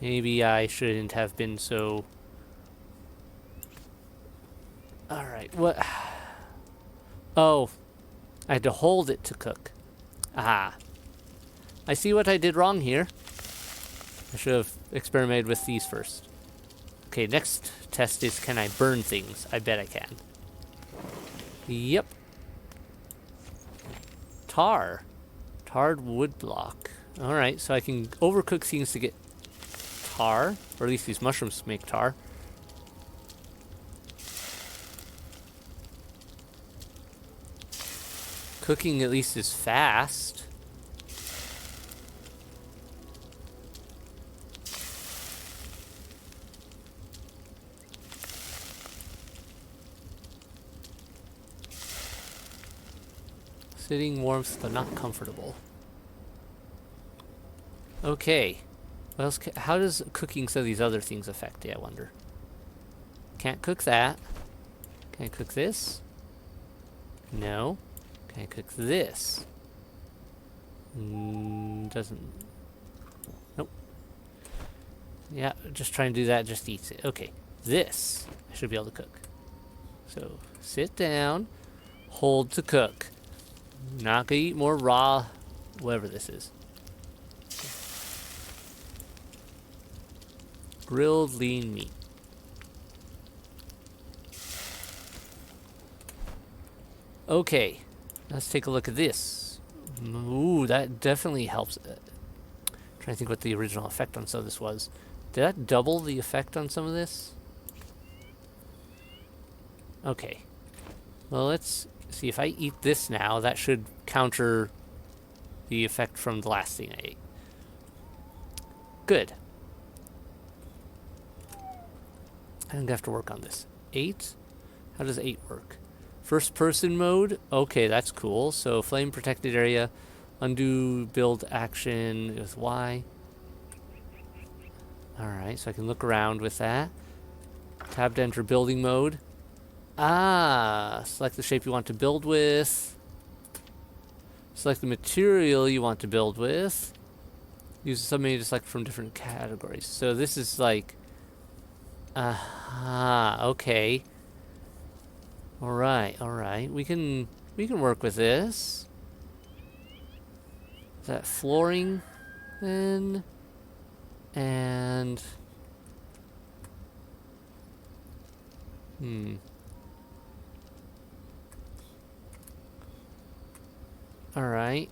Maybe I shouldn't have been so... Alright, what... Oh, I had to hold it to cook. Aha. I see what I did wrong here. I should have experimented with these first. Okay, next test is, can I burn things? I bet I can. Yep. Tar. Tarred wood block. Alright, so I can overcook things to get tar. Or at least these mushrooms make tar. Cooking at least is fast. Sitting warmth, but not comfortable. Okay. What else? How does cooking some of these other things affect it, I wonder? Can't cook that. Can I cook this? No. Can I cook this? Doesn't. Nope. Yeah, just try and do that, just eats it. Okay. This, I should be able to cook. So, sit down, hold to cook. Not gonna eat more raw, whatever this is. Grilled lean meat. Okay, let's take a look at this. Ooh, that definitely helps. Trying to think what the original effect on some of this was. Did that double the effect on some of this? Okay. Well, let's see if I eat this now. That should counter the effect from the last thing I ate. Good. I'm gonna have to work on this. 8? How does 8 work? First person mode? Okay, that's cool. So flame protected area. Undo build action with Y. Alright, so I can look around with that. Tab to enter building mode. Ah, select the shape you want to build with. Select the material you want to build with. Use the submenu to select from different categories. So this is like... okay. Alright, alright. We can work with this. Is that flooring then? And all right.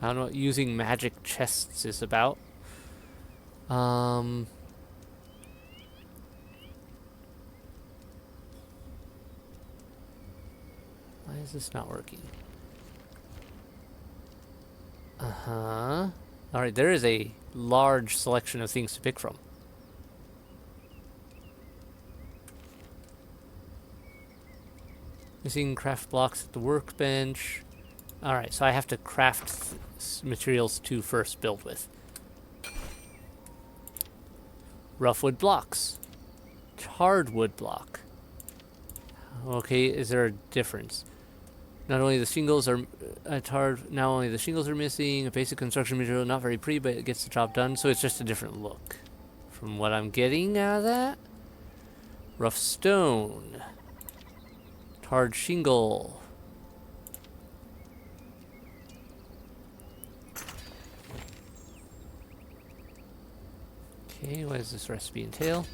I don't know what using magic chests is about. Why is this not working? Uh-huh. Alright, there is a large selection of things to pick from. Missing craft blocks at the workbench. Alright, so I have to craft materials to first build with. Rough wood blocks. Charred wood block. Okay, is there a difference? Not only the shingles are now only the shingles are missing. A basic construction material, not very pretty, but it gets the job done. So it's just a different look. From what I'm getting out of that, rough stone, tarred shingle. Okay, what does this recipe entail?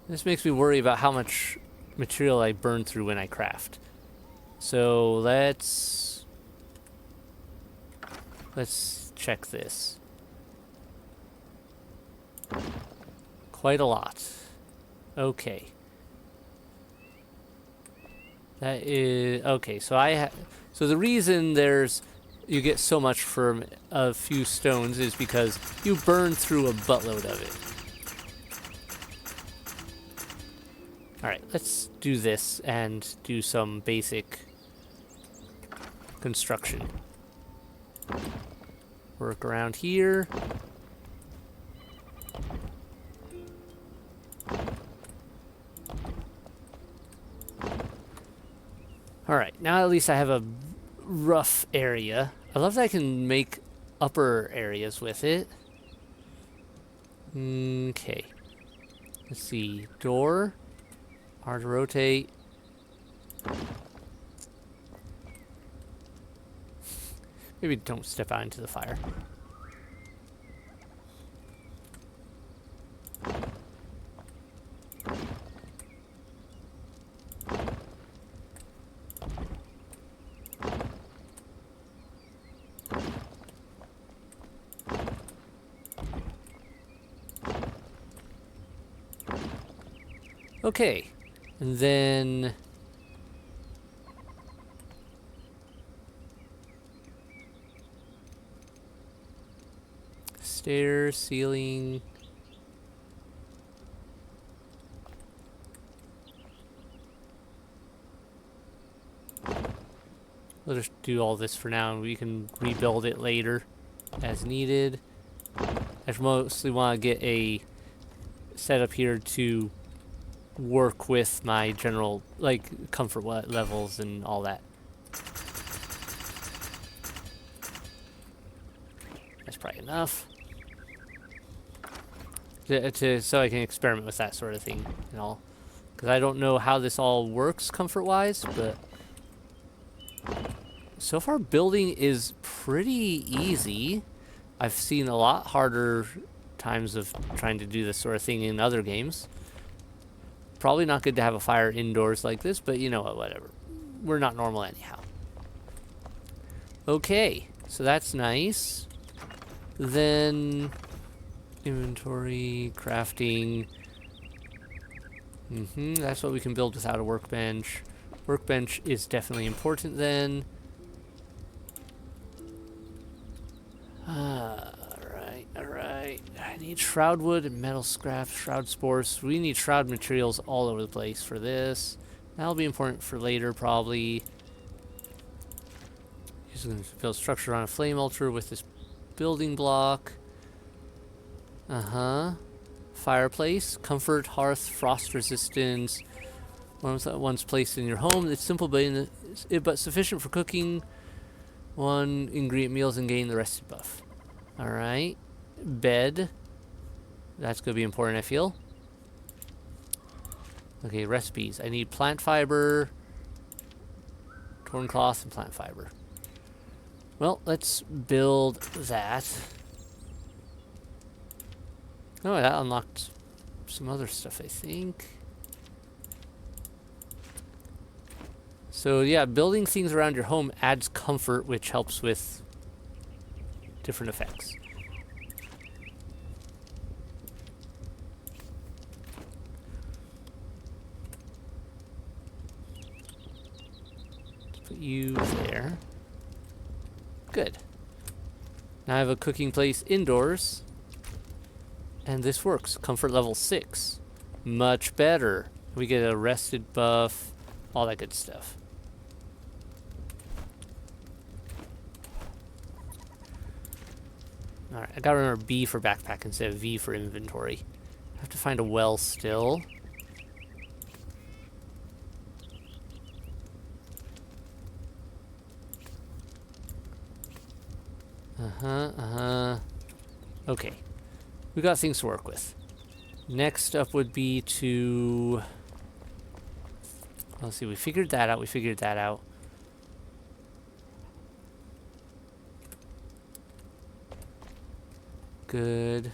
This makes me worry about how much material I burn through when I craft. So let's check this. Quite a lot. Okay. That is okay. So so the reason you get so much from a few stones is because you burn through a buttload of it. All right, let's do this and do some basic construction. Work around here. Alright, now at least I have a rough area. I love that I can make upper areas with it. Okay. Let's see. Door. Hard to rotate. Maybe don't step out into the fire. Okay, and then stairs, ceiling. We'll just do all this for now and we can rebuild it later as needed. I mostly want to get a setup here to work with my general, like, comfort levels and all that. That's probably enough. So I can experiment with that sort of thing and all. Because I don't know how this all works comfort-wise, but so far building is pretty easy. I've seen a lot harder times of trying to do this sort of thing in other games. Probably not good to have a fire indoors like this, but you know what, whatever. We're not normal anyhow. Okay, so that's nice. Then inventory, crafting. That's what we can build without a workbench. Workbench is definitely important then. Alright. I need shroud wood and metal scrap, shroud spores. We need shroud materials all over the place for this. That'll be important for later, probably. Just going to build structure on a flame altar with this building block. Fireplace, comfort, hearth, frost resistance. Once placed in your home, it's simple but sufficient for cooking. 1 ingredient meals and gain the rest buff. Alright. Bed. That's going to be important, I feel. Okay, recipes. I need plant fiber, Corn cloth and plant fiber. Well, let's build that. Oh, that unlocked some other stuff, I think. So yeah, building things around your home adds comfort, which helps with different effects. Let's put you there. Good. Now I have a cooking place indoors. And this works. Comfort level 6. Much better. We get a rested buff, all that good stuff. Alright, I gotta remember B for backpack instead of V for inventory. I have to find a well still. Okay. We got things to work with. Next up would be to... Let's see, we figured that out. Good.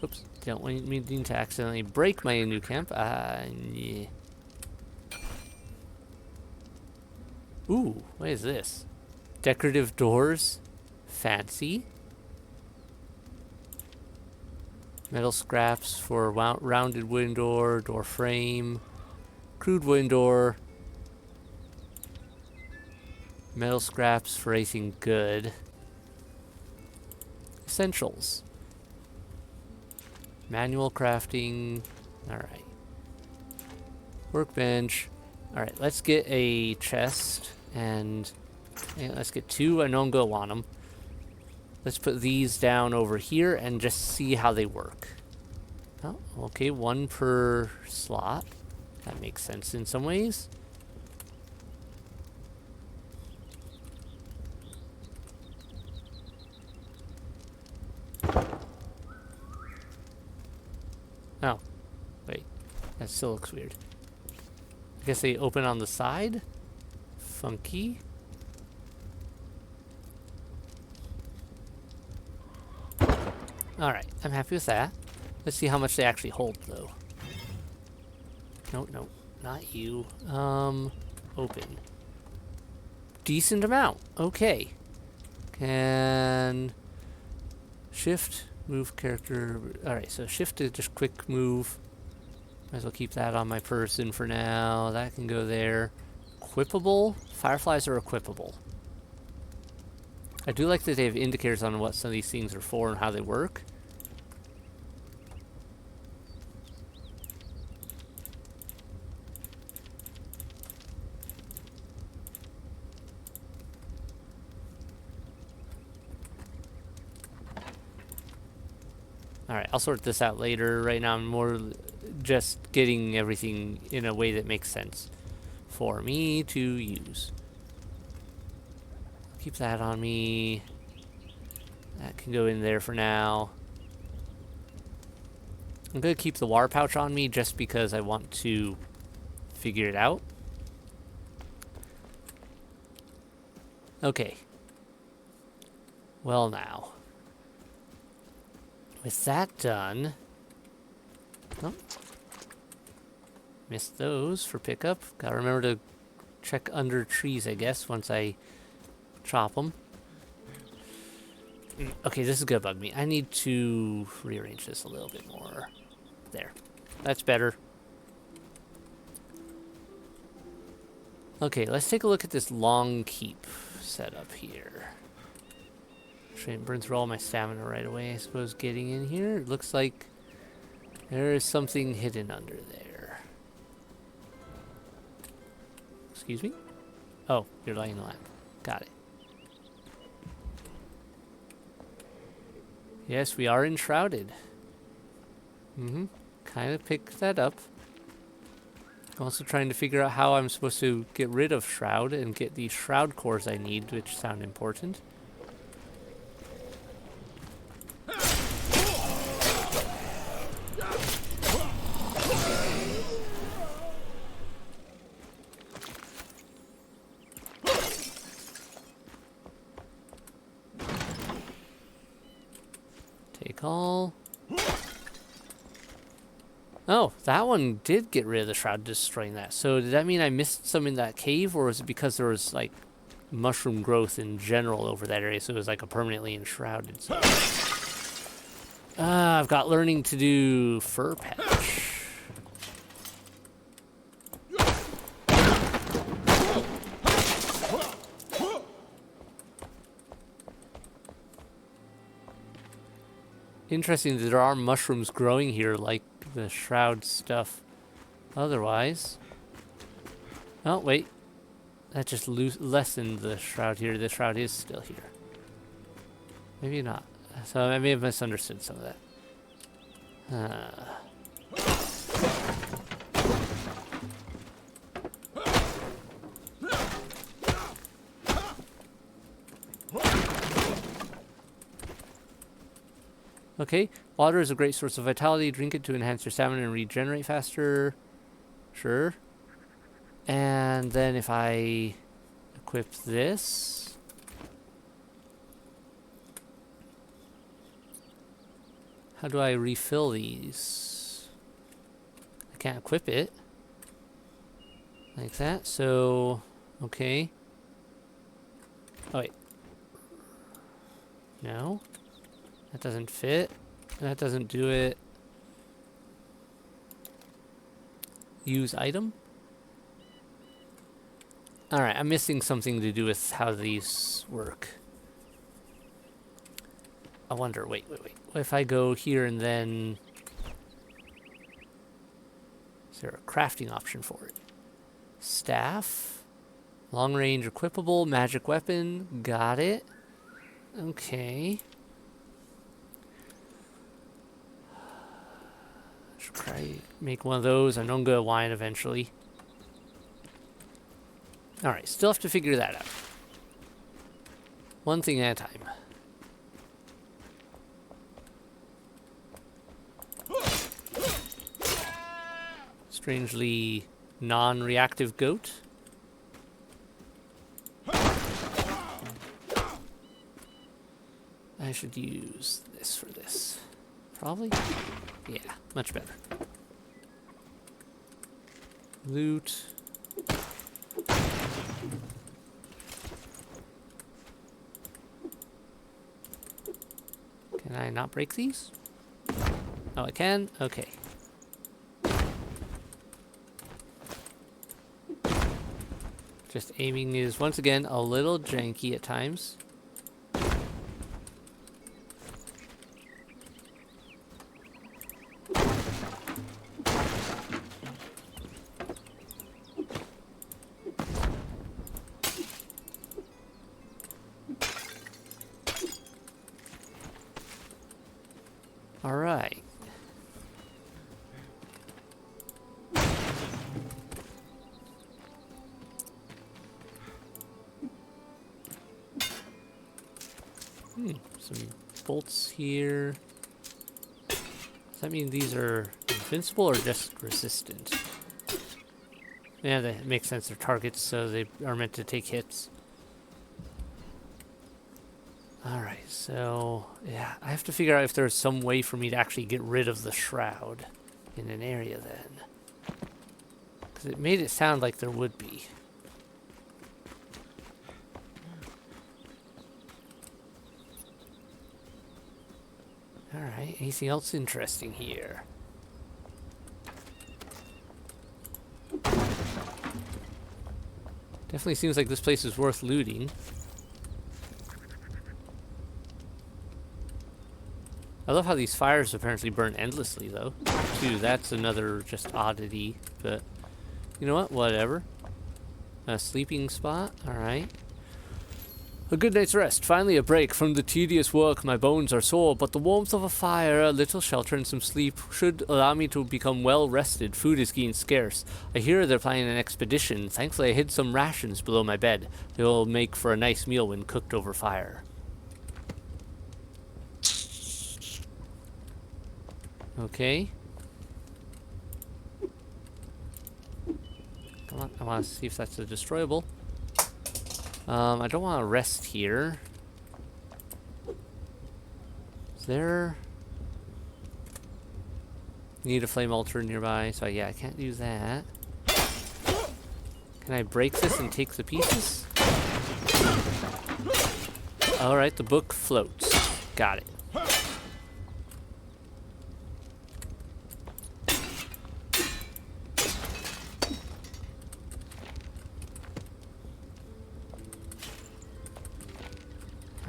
Oops, don't want me to accidentally break my new camp. Yeah. Ooh, what is this? Decorative doors? Fancy. Metal scraps for rounded wooden door, door frame, crude wooden door. Metal scraps for anything good. Essentials. Manual crafting. Alright. Workbench. Alright, let's get a chest and let's get 2. I know I'm going to want them. Let's put these down over here and just see how they work. Oh, okay, 1 per slot. That makes sense in some ways. Oh, wait. That still looks weird. I guess they open on the side? Funky. Alright, I'm happy with that. Let's see how much they actually hold, though. No, not you. Open. Decent amount. Okay. Can... Shift, move character... Alright, so shift to just quick move. Might as well keep that on my person for now. That can go there. Equipable? Fireflies are equipable. I do like that they have indicators on what some of these things are for and how they work. Alright, I'll sort this out later. Right now I'm more just getting everything in a way that makes sense for me to use. Keep that on me. That can go in there for now. I'm going to keep the water pouch on me just because I want to figure it out. Okay. Well now. With that done... Oh. Missed those for pickup. Gotta remember to check under trees, I guess, once I chop them. Okay, this is gonna bug me. I need to rearrange this a little bit more. There. That's better. Okay, let's take a look at this long keep setup here. Actually, it burns through all my stamina right away, I suppose, getting in here. It looks like there is something hidden under there. Excuse me? Oh, you're lighting the lamp. Got it. Yes, we are enshrouded. Kind of picked that up. I'm also trying to figure out how I'm supposed to get rid of shroud and get the shroud cores I need, which sound important. Oh, that one did get rid of the shroud, destroying that. So did that mean I missed some in that cave, or was it because there was like mushroom growth in general over that area, so it was like a permanently enshrouded zone? I've got learning to do. Fur patch. Interesting that there are mushrooms growing here like the shroud stuff. Otherwise... Oh, wait. That just lessened the shroud here. The shroud is still here. Maybe not. So I may have misunderstood some of that. Okay, water is a great source of vitality. Drink it to enhance your stamina and regenerate faster. Sure. And then if I equip this... How do I refill these? I can't equip it. Like that, so... Okay. Oh, wait. No. That doesn't fit. That doesn't do it. Use item? Alright, I'm missing something to do with how these work. I wonder, wait. What if I go here and then... Is there a crafting option for it? Staff? Long range equipable, magic weapon, got it. Okay. Should try make one of those. I know I'm gonna wine eventually. Alright, still have to figure that out. One thing at a time. Strangely non-reactive goat. I should use this for this. Probably? Yeah, much better. Loot. Can I not break these? Oh, I can? Okay. Just aiming is, once again, a little janky at times. All right. Some bolts here. Does that mean these are invincible or just resistant? Yeah, that makes sense. They're targets, so they are meant to take hits. Alright, so yeah, I have to figure out if there's some way for me to actually get rid of the shroud in an area then. Because it made it sound like there would be. Alright, anything else interesting here? Definitely seems like this place is worth looting. I love how these fires apparently burn endlessly, though. Too, that's another just oddity, but you know what? Whatever. A sleeping spot? Alright. A good night's rest. Finally a break from the tedious work. My bones are sore, but the warmth of a fire, a little shelter, and some sleep should allow me to become well rested. Food is getting scarce. I hear they're planning an expedition. Thankfully I hid some rations below my bed. They will make for a nice meal when cooked over fire. Okay. Come on, I want to see if that's a destroyable. I don't want to rest here. Is there... Need a flame altar nearby, so yeah, I can't do that. Can I break this and take the pieces? Alright, the book floats. Got it.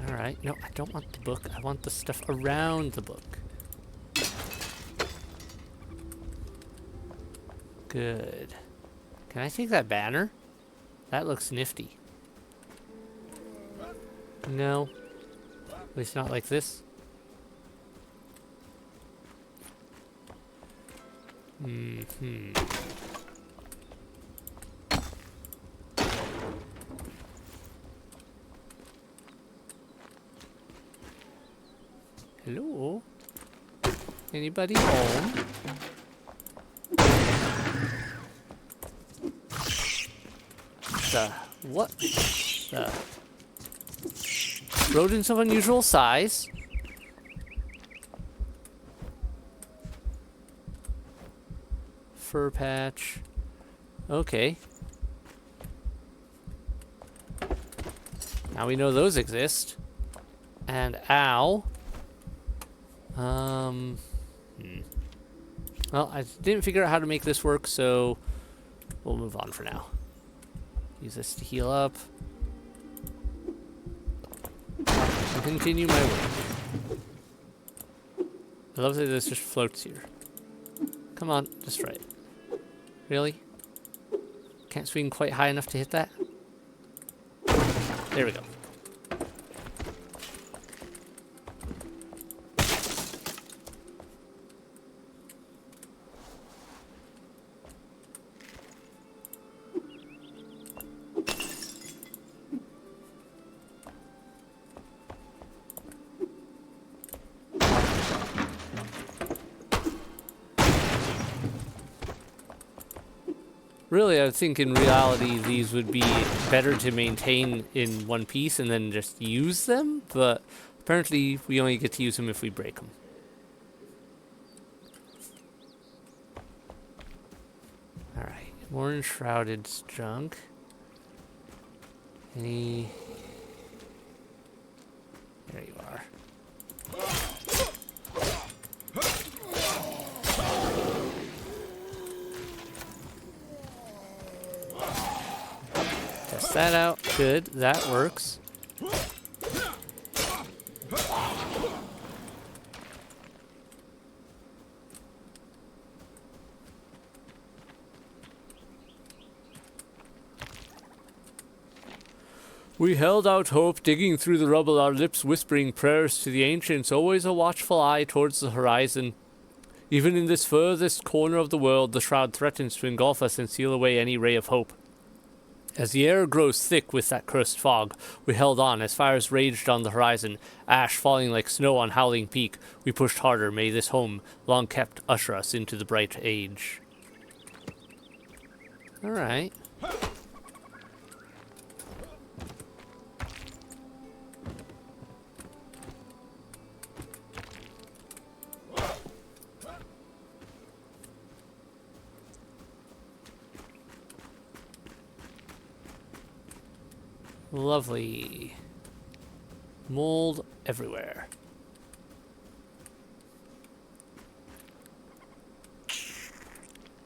Alright, no, I don't want the book. I want the stuff around the book. Good. Can I take that banner? That looks nifty. No. At least not like this. Mm-hmm. Hello? Anybody home? What? Rodents of unusual size. Fur patch. Okay. Now we know those exist. And ow. Well, I didn't figure out how to make this work, so we'll move on for now. Use this to heal up. And continue my work. I love that this just floats here. Come on, just right. Really? Can't swing quite high enough to hit that? There we go. Really, I think in reality these would be better to maintain in one piece and then just use them, but apparently we only get to use them if we break them. Alright, more enshrouded junk. Any... There you are. Test that out. Good. That works. We held out hope, digging through the rubble, our lips whispering prayers to the ancients, always a watchful eye towards the horizon. Even in this furthest corner of the world, the shroud threatens to engulf us and seal away any ray of hope. As the air grows thick with that cursed fog, we held on as fires raged on the horizon, ash falling like snow on Howling Peak. We pushed harder, may this home, long kept, usher us into the bright age. Alright. Lovely. Mold everywhere.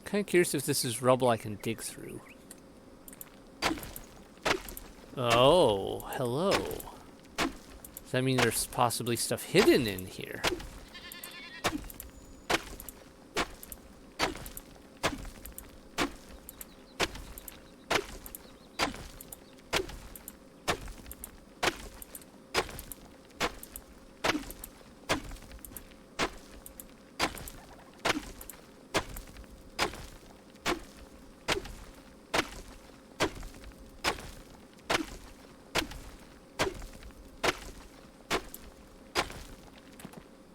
Kind of curious if this is rubble I can dig through. Oh, hello. Does that mean there's possibly stuff hidden in here?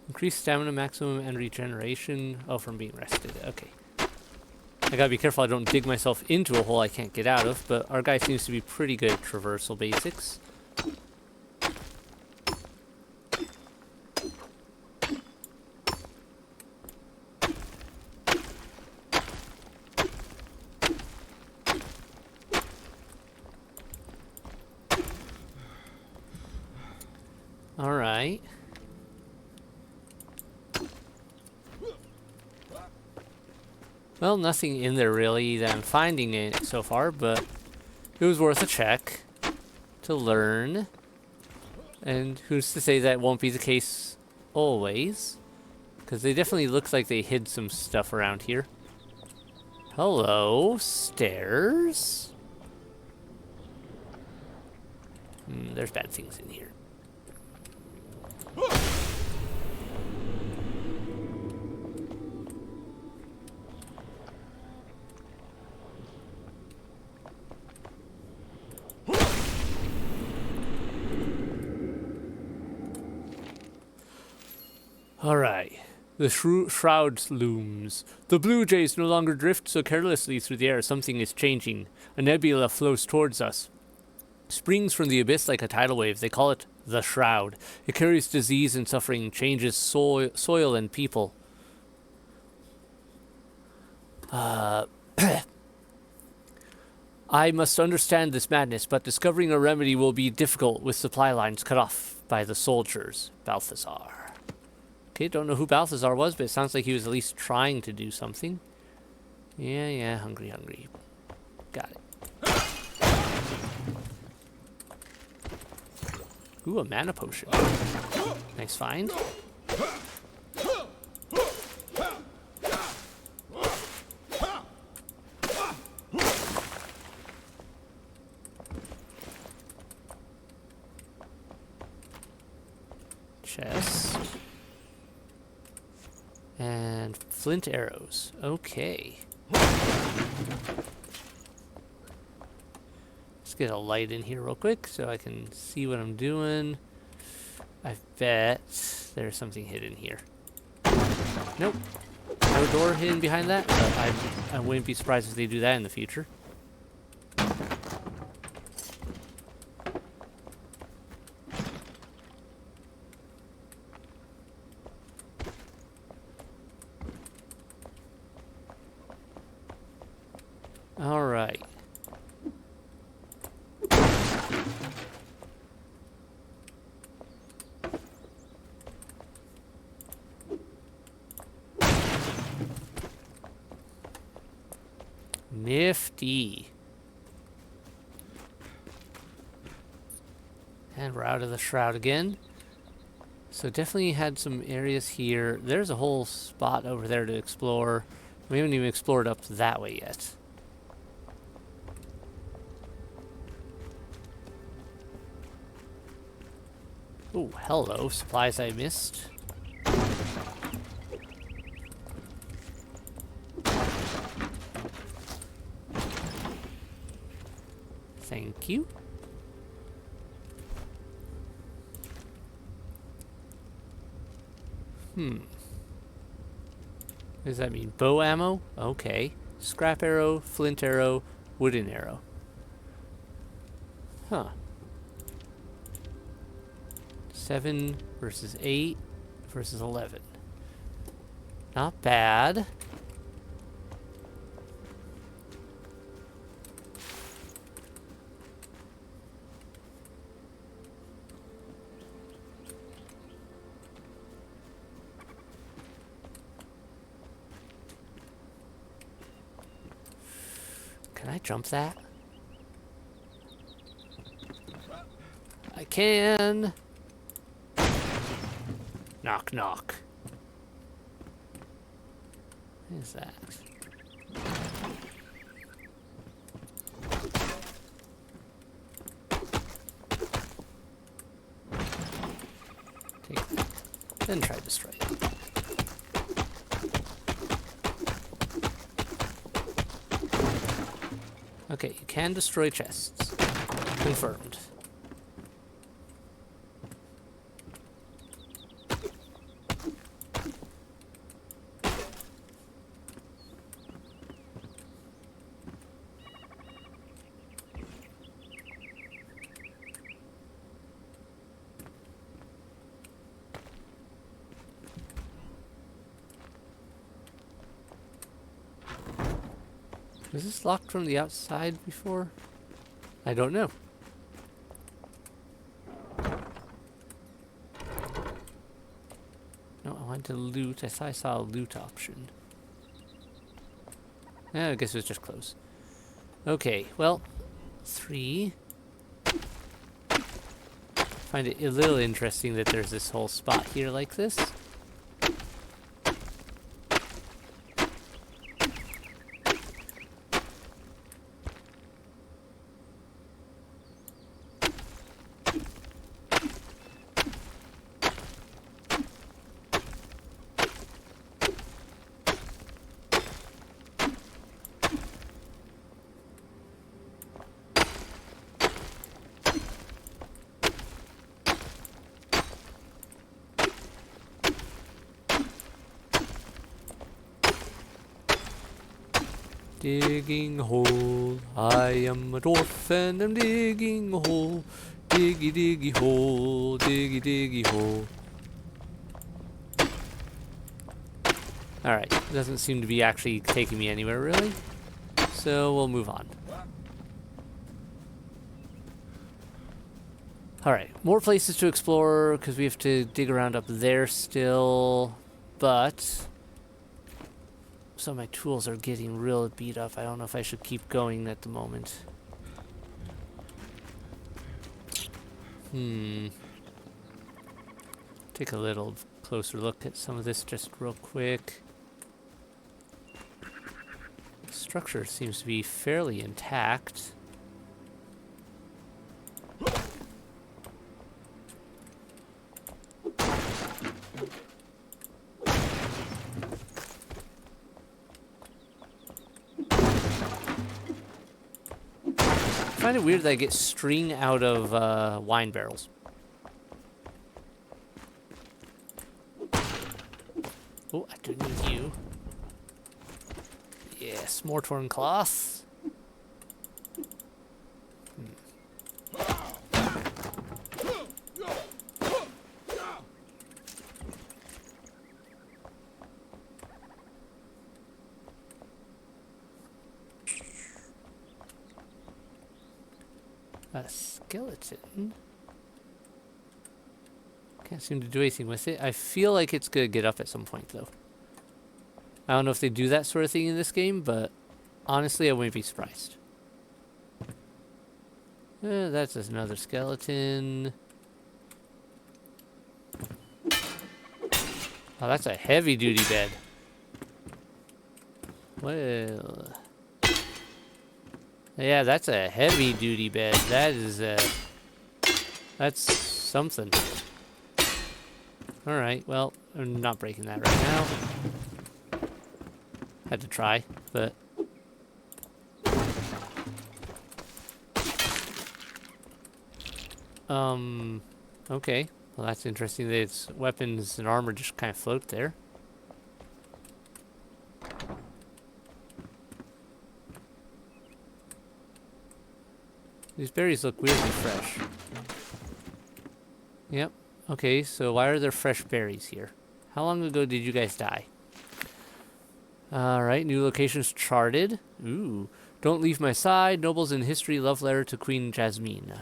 Increase stamina, maximum, and regeneration. Oh, from being rested. Okay. I gotta be careful I don't dig myself into a hole I can't get out of, but our guy seems to be pretty good at traversal basics. Alright. Well, nothing in there really that I'm finding it so far, but it was worth a check to learn. And who's to say that won't be the case always? Because they definitely look like they hid some stuff around here. Hello, stairs. There's bad things in here. Alright. The shroud looms. The blue jays no longer drift so carelessly through the air. Something is changing. A nebula flows towards us. Springs from the abyss like a tidal wave. They call it the shroud. It carries disease and suffering, changes soil and people. I must understand this madness, but discovering a remedy will be difficult with supply lines cut off by the soldiers. Balthazar. Okay, don't know who Balthazar was, but it sounds like he was at least trying to do something. Yeah, hungry. Got it. Ooh, a mana potion. Nice find. Chest. And flint arrows. Okay. Let's get a light in here real quick so I can see what I'm doing. I bet there's something hidden here. Nope. No door hidden behind that, but I wouldn't be surprised if they do that in the future. Alright. Nifty. And we're out of the shroud again. So definitely had some areas here. There's a whole spot over there to explore. We haven't even explored up that way yet. Oh, hello. Supplies I missed. Thank you. What does that mean? Bow ammo? Okay. Scrap arrow, flint arrow, wooden arrow. Huh. 7 versus 8 versus 11. Not bad. Can I jump that? I can. Knock, knock. What is that? Take that. Then try to destroy it. Okay, you can destroy chests. Confirmed. Was this locked from the outside before? I don't know. to loot. I thought I saw a loot option. I guess it was just close. Okay, well, 3. Find it a little interesting that there's this whole spot here like this. Digging hole, I am a dwarf and I'm digging a hole. Diggy diggy hole, diggy diggy hole. Alright, doesn't seem to be actually taking me anywhere really. So we'll move on. Alright, more places to explore because we have to dig around up there still. But some of my tools are getting real beat up. I don't know if I should keep going at the moment. Take a little closer look at some of this just real quick. The structure seems to be fairly intact. I find it weird that I get string out of wine barrels. Oh, I do need you. Yes, more torn cloth. A skeleton? Can't seem to do anything with it. I feel like it's gonna get up at some point, though. I don't know if they do that sort of thing in this game, but honestly, I wouldn't be surprised. That's another skeleton. Oh, that's a heavy-duty bed. Well... yeah, that's a heavy-duty bed. That is that's something. Alright, well, I'm not breaking that right now. Had to try, but... okay. Well, that's interesting that its weapons and armor just kind of float there. These berries look weirdly fresh. Yep. Okay, so why are there fresh berries here? How long ago did you guys die? Alright, new locations charted. Ooh. Don't leave my side. Nobles in history. Love letter to Queen Jasmine.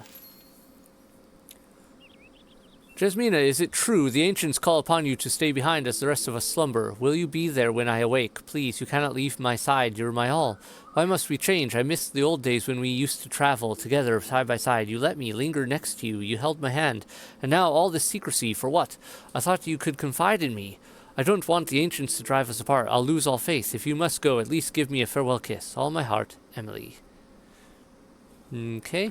Jasmina, is it true? The ancients call upon you to stay behind as the rest of us slumber. Will you be there when I awake? Please, you cannot leave my side. You're my all. Why must we change? I miss the old days when we used to travel together side by side. You let me linger next to you. You held my hand. And now all this secrecy, for what? I thought you could confide in me. I don't want the ancients to drive us apart. I'll lose all faith. If you must go, at least give me a farewell kiss. All my heart, Emily. Okay.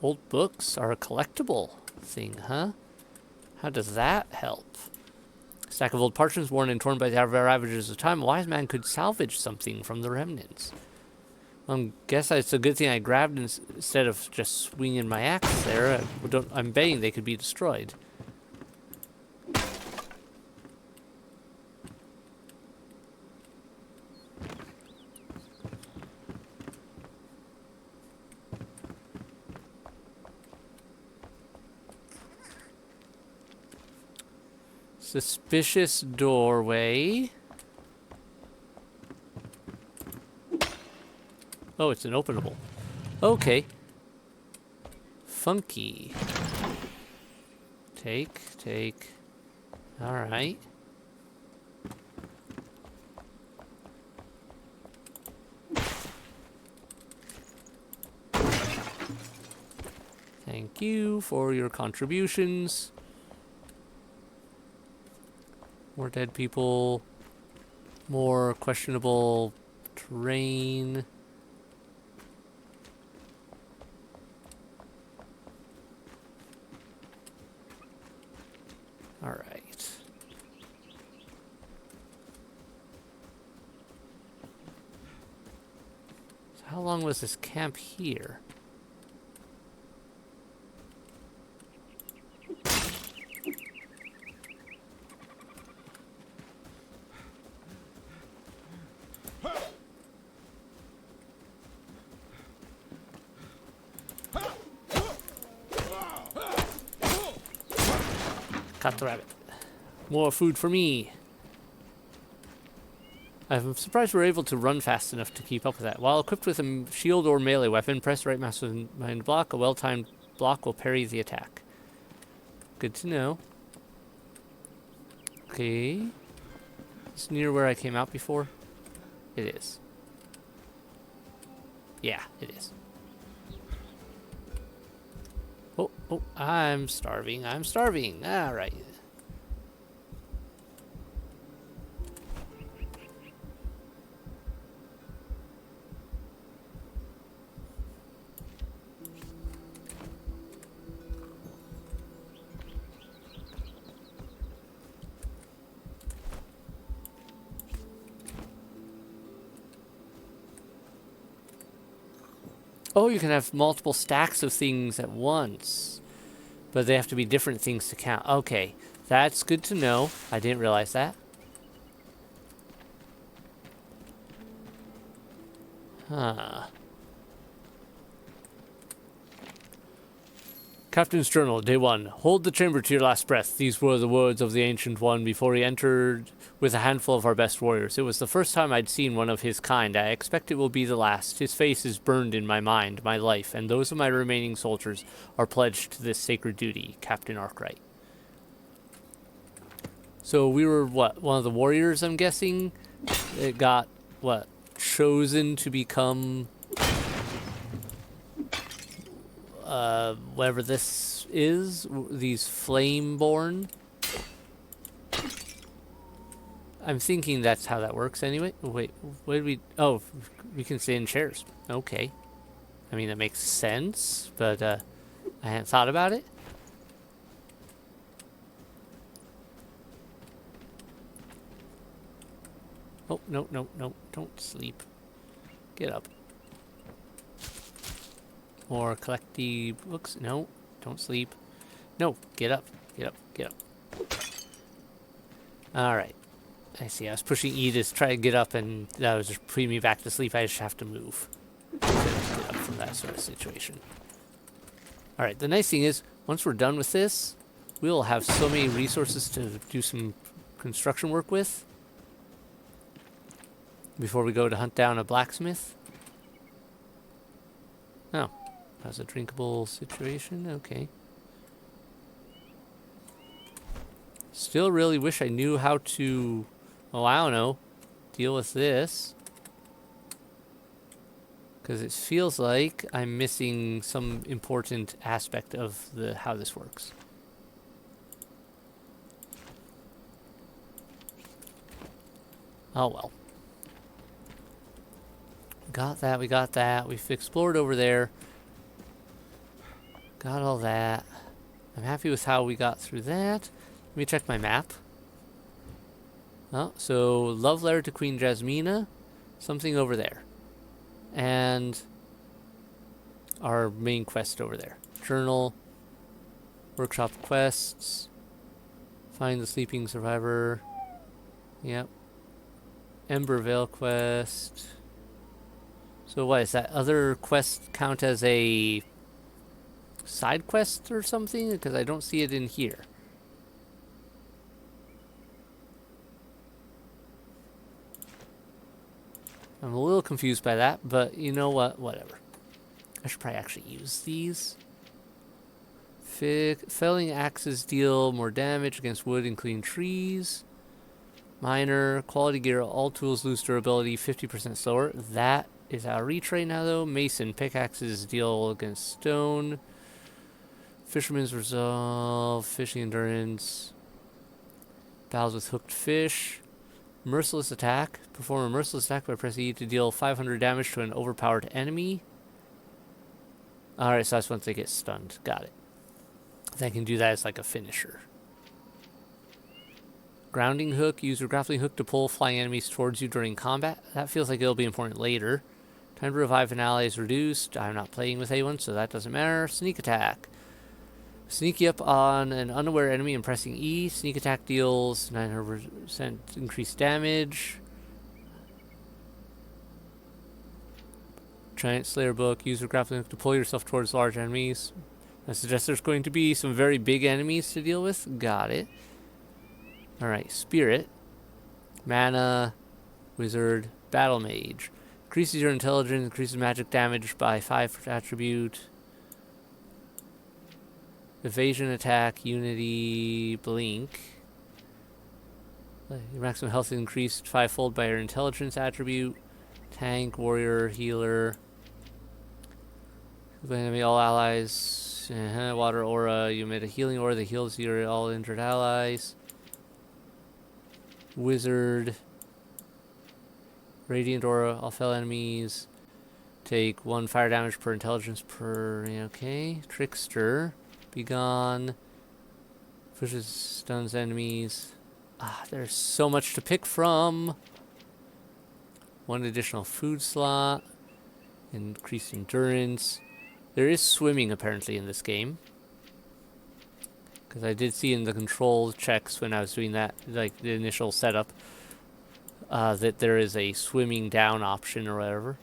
Old books are a collectible thing, huh? How does that help? Stack of old parchments worn and torn by the ravages of time. A wise man could salvage something from the remnants. I guess it's a good thing I grabbed instead of just swinging my axe there. I'm betting they could be destroyed. Suspicious doorway. Oh, it's an openable. Okay. Funky. Take. Alright. Thank you for your contributions. More dead people. More questionable terrain. Alright. So how long was this camp here? Caught the rabbit. More food for me. I'm surprised we're able to run fast enough to keep up with that. While equipped with a shield or melee weapon, press right mouse behind block. A well-timed block will parry the attack. Good to know. Okay. It's near where I came out before. It is. Yeah, it is. Oh, I'm starving. All right. Oh, you can have multiple stacks of things at once. But they have to be different things to count. Okay, that's good to know. I didn't realize that. Huh. Captain's Journal, Day 1. Hold the chamber to your last breath. These were the words of the Ancient One before he entered with a handful of our best warriors. It was the first time I'd seen one of his kind. I expect it will be the last. His face is burned in my mind, my life, and those of my remaining soldiers are pledged to this sacred duty. Captain Arkwright. So we were, what, one of the warriors, I'm guessing? It got, what, chosen to become... whatever this is, these flameborn. I'm thinking that's how that works anyway. Wait, what did we... Oh, we can stay in chairs. Okay. I mean, that makes sense, but I hadn't thought about it. Oh, no. Don't sleep. Get up. Or collect the books. No, don't sleep. No, get up. Alright. I see. I was pushing E to try to get up, and that was just putting me back to sleep. I just have to move to get up from that sort of situation. Alright, the nice thing is, once we're done with this, we'll have so many resources to do some construction work with before we go to hunt down a blacksmith. Oh, that's a drinkable situation. Okay. Still really wish I knew how to, oh, I don't know, deal with this. Because it feels like I'm missing some important aspect of how this works. Oh well. We got that. We've explored over there. Got all that. I'm happy with how we got through that. Let me check my map. Oh, so love letter to Queen Jasmina. Something over there. And our main quest over there. Journal. Workshop quests. Find the sleeping survivor. Yep. Ember Vale quest. So what, is that other quest count as a side quest or something? Because I don't see it in here. I'm a little confused by that, but you know what? Whatever. I should probably actually use these. Felling axes deal more damage against wood and clean trees. Minor. Quality gear. All tools lose durability 50% slower. That is out of reach right now, though. Mason. Pickaxes deal against stone. Fisherman's resolve. Fishing endurance. Battles with hooked fish. Merciless attack. Perform a merciless attack by pressing E to deal 500 damage to an overpowered enemy. Alright, so that's once they get stunned. Got it. I can do that as like a finisher. Grounding hook. Use your grappling hook to pull flying enemies towards you during combat. That feels like it'll be important later. Time to revive an ally is reduced. I'm not playing with anyone, so that doesn't matter. Sneak attack. Sneaky up on an unaware enemy and pressing E. Sneak attack deals 900% increased damage. Giant Slayer book. Use your grappling hook to pull yourself towards large enemies. I suggest there's going to be some very big enemies to deal with. Got it. Alright, Spirit. Mana. Wizard. Battle Mage. Increases your intelligence. Increases magic damage by 5 per attribute. Evasion attack. Unity. Blink. Your maximum health is increased 5-fold by your intelligence attribute. Tank. Warrior. Healer. Enemy all allies. Water aura. You emit a healing aura that heals your all injured allies. Wizard. Radiant aura. All fell enemies take 1 fire damage per intelligence per. Okay. Trickster. Begone. Pushes, stuns enemies. There's so much to pick from. 1 additional food slot. Increased endurance. There is swimming apparently in this game. Because I did see in the control checks when I was doing that, like the initial setup, that there is a swimming down option or whatever.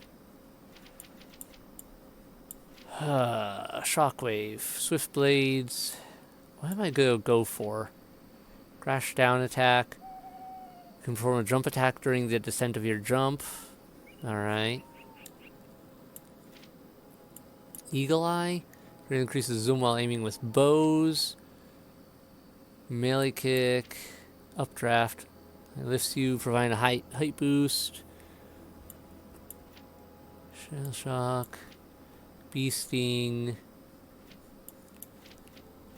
Shockwave. Swift blades. What am I going to go for? Crash down attack. You can perform a jump attack during the descent of your jump. Alright. Eagle Eye. It increases zoom while aiming with bows. Melee kick. Updraft. It lifts you, providing a height boost. Shell shock. Bee sting.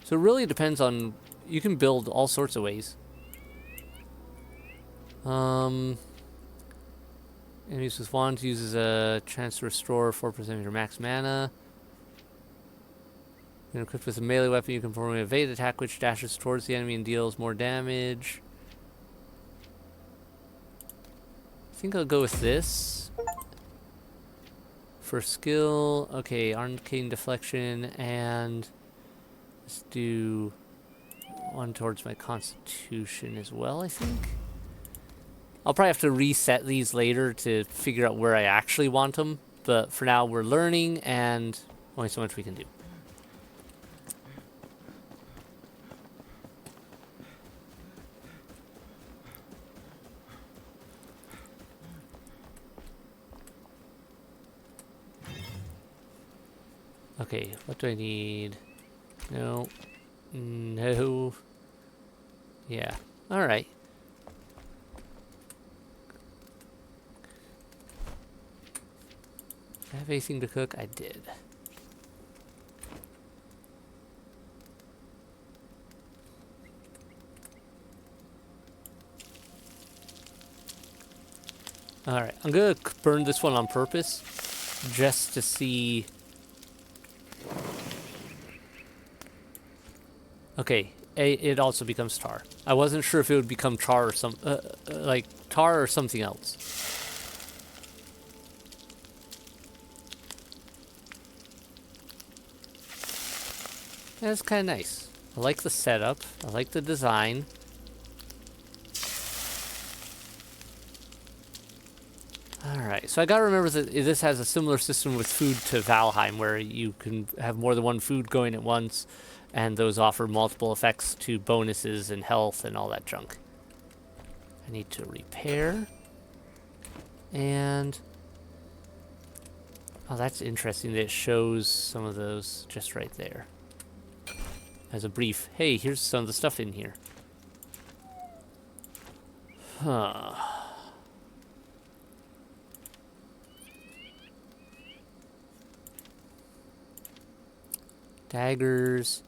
So it really depends on. You can build all sorts of ways. Enemies with wands uses a chance to restore 4% of your max mana. When equipped with a melee weapon, you can perform an evade attack which dashes towards the enemy and deals more damage. I think I'll go with this. For skill, okay, arcane deflection, and let's do 1 towards my constitution as well, I think. I'll probably have to reset these later to figure out where I actually want them, but for now we're learning and only so much we can do. Okay, what do I need? No. No. Yeah. Alright. Did I have anything to cook? I did. Alright, I'm gonna burn this one on purpose just to see. Okay, it also becomes tar. I wasn't sure if it would become char or like tar or something else. Yeah, it's kind of nice. I like the setup. I like the design. Alright, so I gotta remember that this has a similar system with food to Valheim, where you can have more than one food going at once, and those offer multiple effects to bonuses and health and all that junk. I need to repair. And oh, that's interesting that it shows some of those just right there. as a brief, hey, here's some of the stuff in here. Huh. Daggers,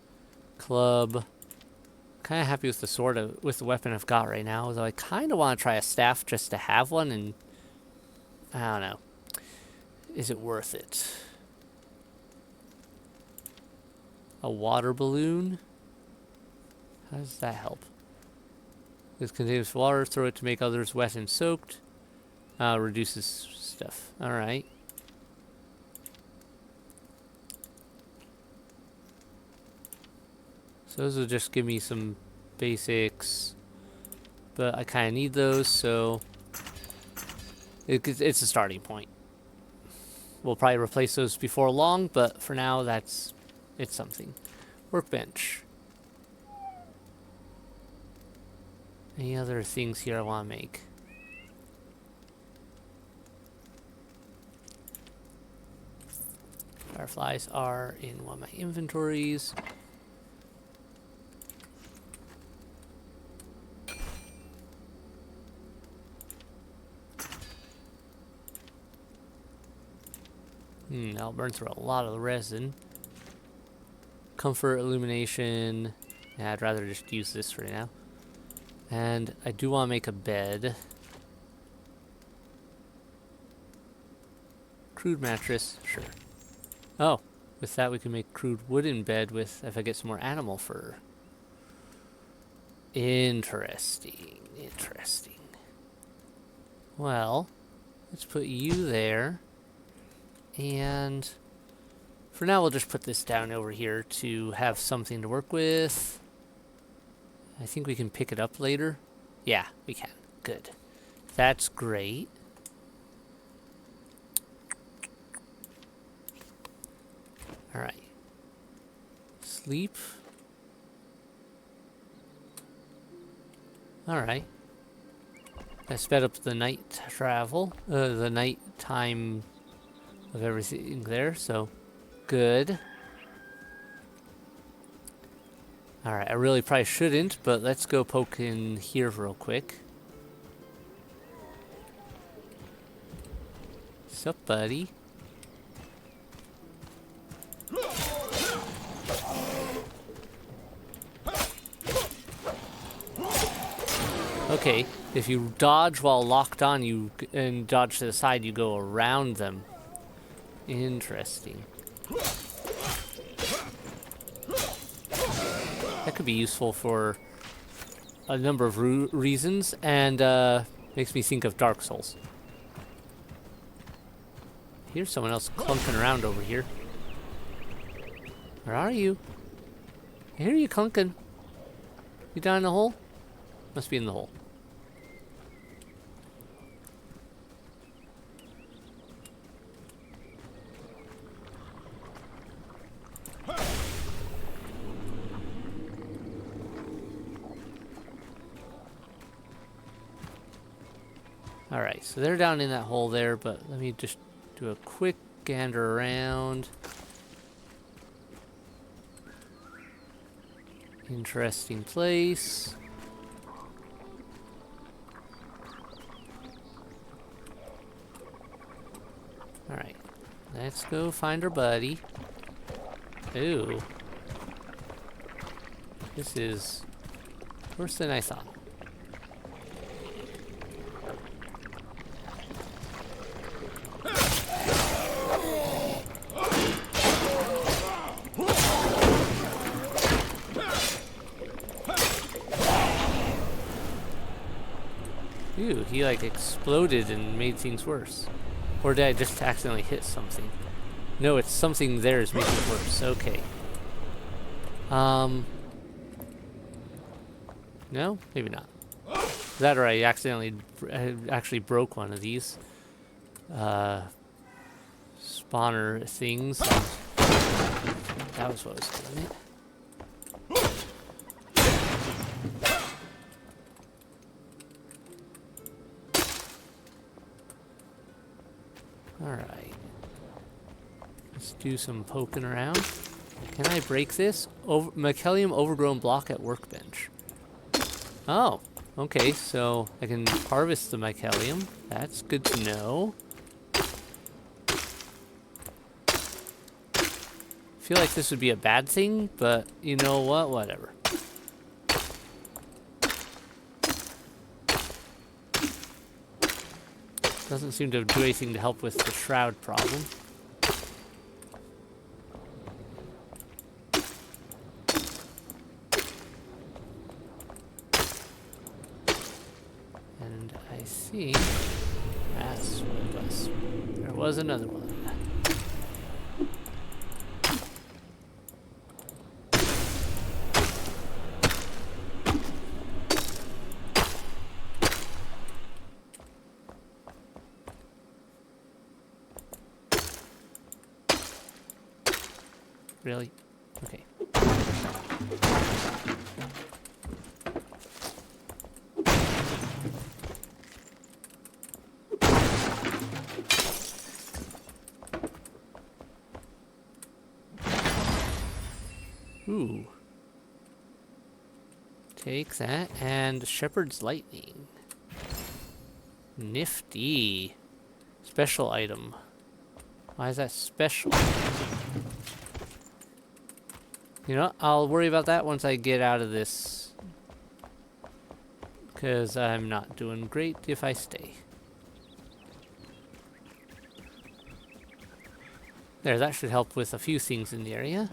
club. Kind of happy with the sword, with the weapon I've got right now. Although I kind of want to try a staff just to have one, and I don't know. Is it worth it? A water balloon? How does that help? This contains water. Throw it to make others wet and soaked. Reduces stuff. Alright. So those will just give me some basics. But I kind of need those, so it's a starting point. We'll probably replace those before long, but for now, it's something. Workbench. Any other things here I want to make? Fireflies are in one of my inventories. I'll burn through a lot of the resin. Comfort, illumination. Yeah, I'd rather just use this right now. And I do want to make a bed. Crude mattress, sure. Oh, with that we can make crude wooden bed with, if I get some more animal fur. Interesting, interesting. Well, let's put you there. And for now, we'll just put this down over here to have something to work with. I think we can pick it up later. Yeah, we can. Good. That's great. All right. Sleep. All right. I sped up the night travel, the night time of everything there, so good. Alright, I really probably shouldn't, but let's go poke in here real quick. Sup, buddy? Okay, if you dodge while locked on, and dodge to the side, you go around them. Interesting. That could be useful for a number of reasons, and makes me think of Dark Souls. Here's someone else clunking around over here. Where are you? I hear you clunking. You down in the hole? Must be in the hole. Alright, so they're down in that hole there, but let me just do a quick gander around. Interesting place. Alright, let's go find our buddy. Ooh. This is worse than I thought. Ew, he like exploded and made things worse. Or did I just accidentally hit something? No, it's something there is making it worse. Okay. No? Maybe not. That or I actually broke one of these spawner things. That was what was doing it. Alright. Let's do some poking around. Can I break this? Mycelium overgrown block at workbench. Oh, okay, so I can harvest the mycelium. That's good to know. Feel like this would be a bad thing, but you know what? Whatever. Doesn't seem to do anything to help with the shroud problem. And I see that's what it was. There was another one. Really? Okay. Ooh. Take that and Shepherd's Lightning. Nifty. Special item. Why is that special? You know, I'll worry about that once I get out of this. Because I'm not doing great if I stay. There, that should help with a few things in the area.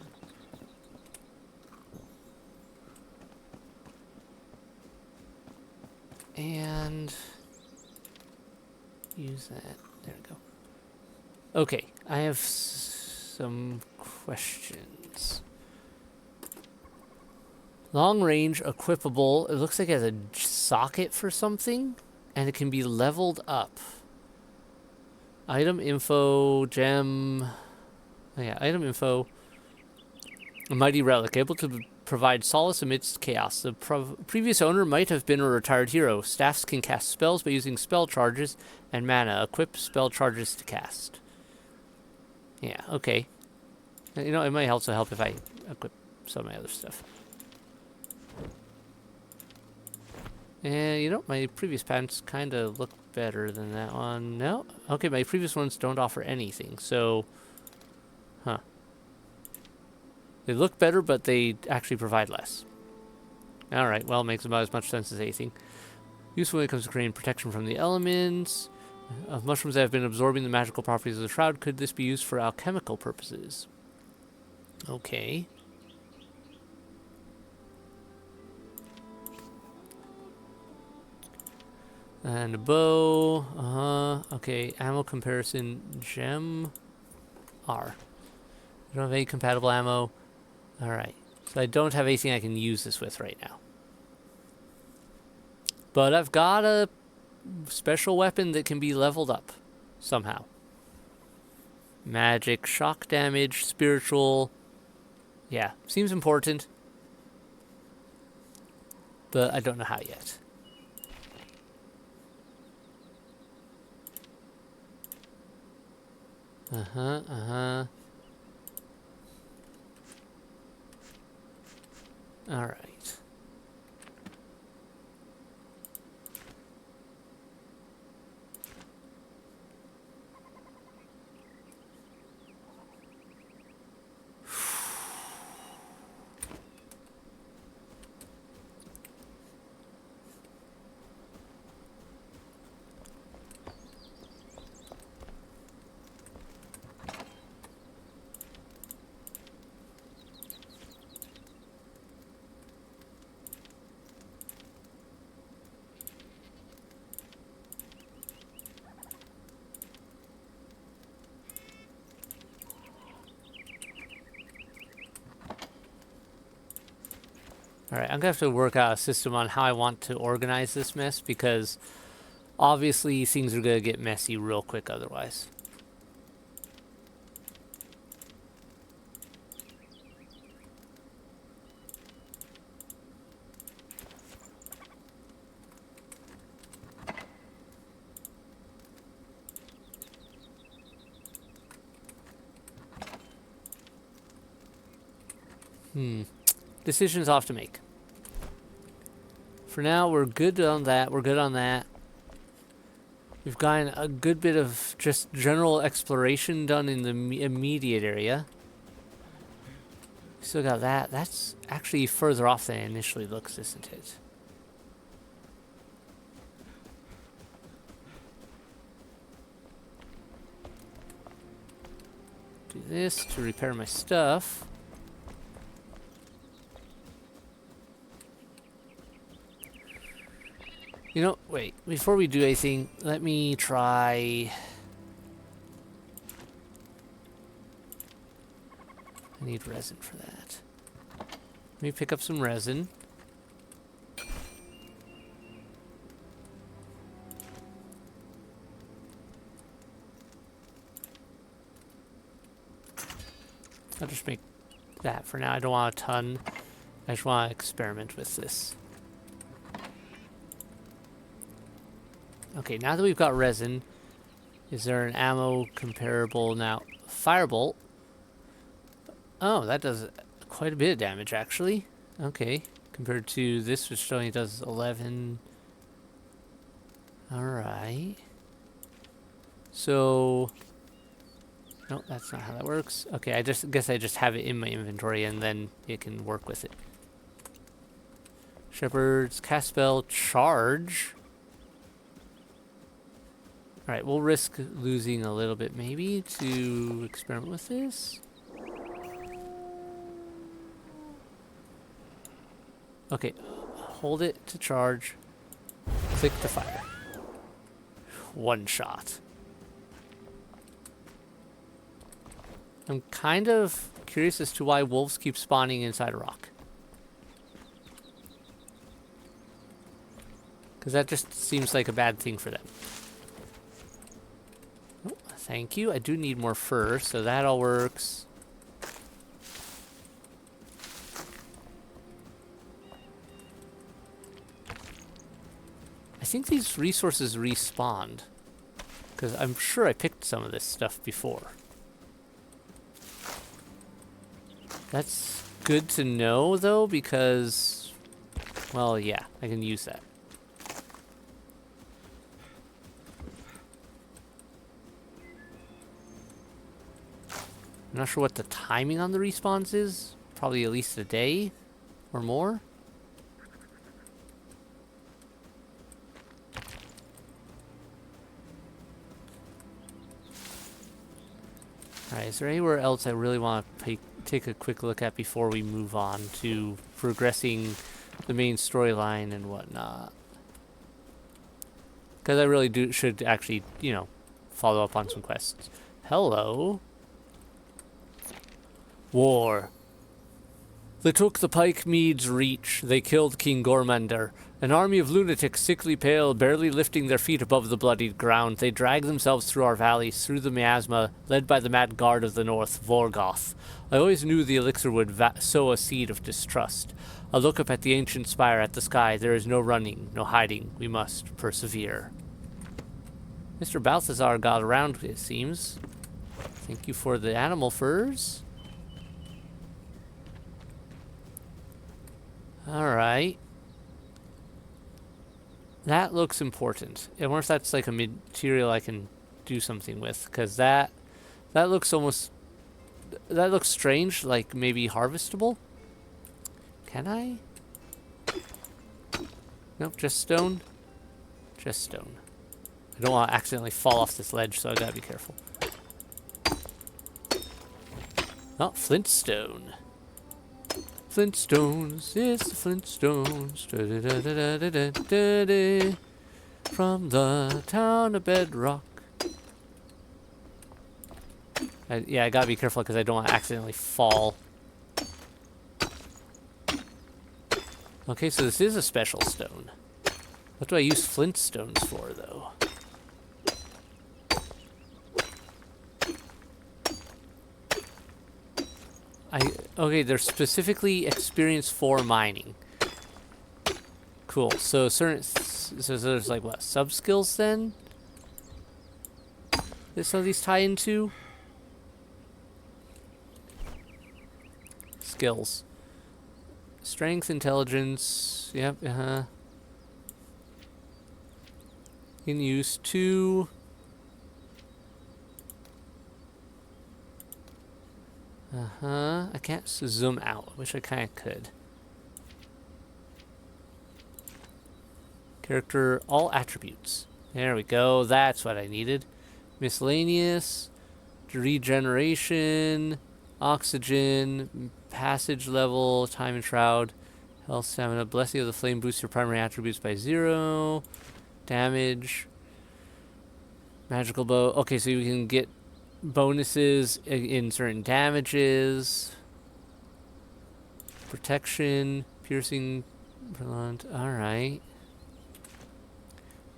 And use that. There we go. Okay, I have some questions. Long range equipable. It looks like it has a socket for something, and it can be leveled up. Item info, gem. Oh yeah, item info. A mighty relic, able to provide solace amidst chaos. The previous owner might have been a retired hero. Staffs can cast spells by using spell charges and mana. Equip spell charges to cast. Yeah, okay. You know, it might also help if I equip some of my other stuff. And, you know, my previous pants kind of look better than that one. No? Okay, my previous ones don't offer anything, so... Huh. They look better, but they actually provide less. Alright, well, it makes about as much sense as anything. Useful when it comes to creating protection from the elements. Of mushrooms that have been absorbing the magical properties of the shroud, could this be used for alchemical purposes? Okay. And a bow. Okay, ammo comparison. Gem. R. I don't have any compatible ammo. Alright. So I don't have anything I can use this with right now. But I've got a special weapon that can be leveled up. Somehow. Magic, shock damage, spiritual. Yeah, seems important. But I don't know how yet. Alright. Alright, I'm going to have to work out a system on how I want to organize this mess, because obviously things are going to get messy real quick otherwise. Decisions off to make. For now, we're good on that. We're good on that. We've gotten a good bit of just general exploration done in the immediate area. Still got that. That's actually further off than it initially looks, isn't it? Do this to repair my stuff. You know, wait, before we do anything, let me try... I need resin for that. Let me pick up some resin. I'll just make that for now. I don't want a ton. I just want to experiment with this. Okay, now that we've got resin, is there an ammo comparable now? Firebolt. Oh, that does quite a bit of damage, actually. Okay, compared to this, which only does 11. Alright. So... no, that's not how that works. Okay, I guess I just have it in my inventory and then it can work with it. Shepherd's cast spell charge. Alright, we'll risk losing a little bit maybe to experiment with this. Okay, hold it to charge. Click to fire. One shot. I'm kind of curious as to why wolves keep spawning inside a rock. Because that just seems like a bad thing for them. Oh, thank you. I do need more fur, so that all works. I think these resources respawned. Because I'm sure I picked some of this stuff before. That's good to know, though, because... well, yeah, I can use that. I'm not sure what the timing on the respawns is. Probably at least a day or more. Alright, is there anywhere else I really want to take a quick look at before we move on to progressing the main storyline and whatnot? Because I really should actually, you know, follow up on some quests. Hello. War. They took the Pike Mead's reach. They killed King Gormander. An army of lunatics, sickly pale, barely lifting their feet above the bloodied ground. They drag themselves through our valleys, through the miasma, led by the mad guard of the north, Vorgoth. I always knew the elixir would sow a seed of distrust. I look up at the ancient spire, at the sky. There is no running, no hiding. We must persevere. Mr. Balthazar got around, it seems. Thank you for the animal furs. Alright. That looks important. I wonder if that's like a material I can do something with, because that looks almost... that looks strange, like maybe harvestable? Can I? Nope, just stone. Just stone. I don't want to accidentally fall off this ledge, so I gotta be careful. Oh, flintstone. Flintstones, it's the Flintstones. Da-da-da-da-da-da-da-da. From the town of Bedrock. Yeah, I gotta be careful because I don't want to accidentally fall. Okay, so this is a special stone. What do I use flintstones for, though? Okay, they're specifically experienced for mining. Cool. So there's like what, sub skills then? That some of these tie into skills. Strength, intelligence. Yep, In use 2. I can't zoom out. Wish I kind of could. Character, all attributes. There we go. That's what I needed. Miscellaneous, regeneration, oxygen, passage level, time and shroud, health, stamina, blessing of the flame boosts your primary attributes by 0, damage, magical bow. Okay, so you can get bonuses in certain damages, protection, piercing, blunt. All right.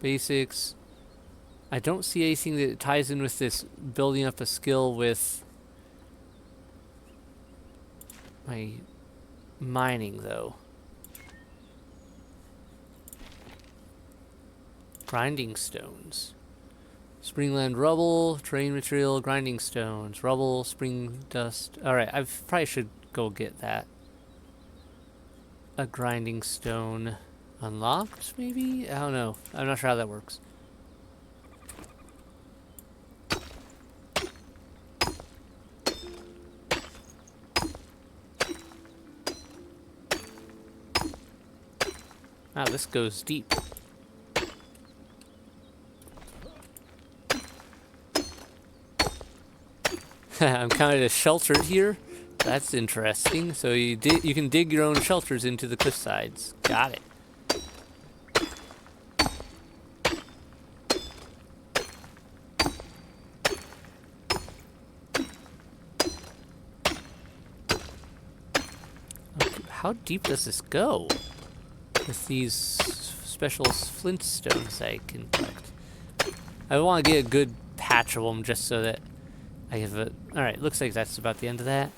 Basics. I don't see anything that ties in with this building up a skill with my mining, though. Grinding stones. Springland rubble, terrain material, grinding stones, rubble, spring dust. Alright, I probably should go get that. A grinding stone unlocked, maybe? I don't know. I'm not sure how that works. Wow, this goes deep. I'm kind of sheltered here. That's interesting. So you can dig your own shelters into the cliff sides. Got it. Okay, how deep does this go? With these special flintstones I can collect. I want to get a good patch of them just so that I have a... Alright, looks like that's about the end of that.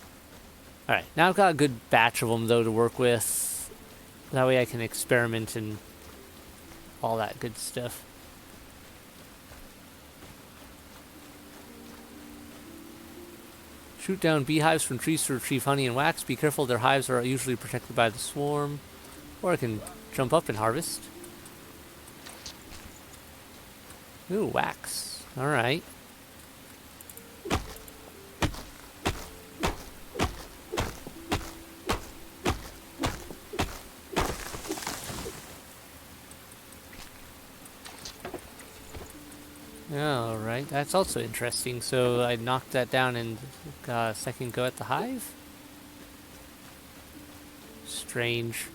Alright, now I've got a good batch of them, though, to work with. That way I can experiment and all that good stuff. Shoot down beehives from trees to retrieve honey and wax. Be careful, their hives are usually protected by the swarm. Or I can jump up and harvest. Ooh, wax. Alright. Alright, that's also interesting. So I knocked that down and got a second go at the hive? Strange.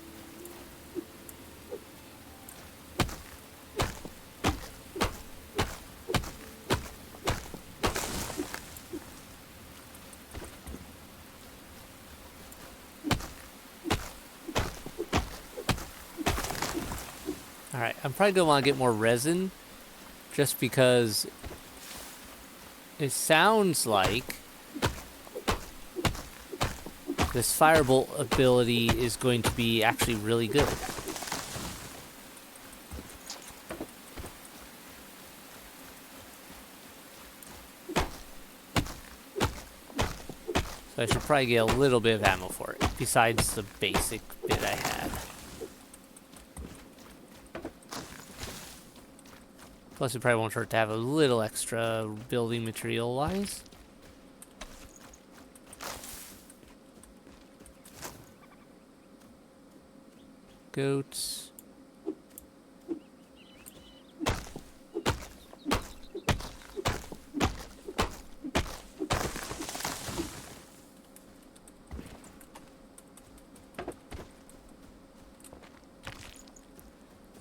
Alright, I'm probably going to want to get more resin. Just because it sounds like this firebolt ability is going to be actually really good. So I should probably get a little bit of ammo for it, besides the basic bit I had. Plus, it probably won't hurt to have a little extra building material-wise. Goats.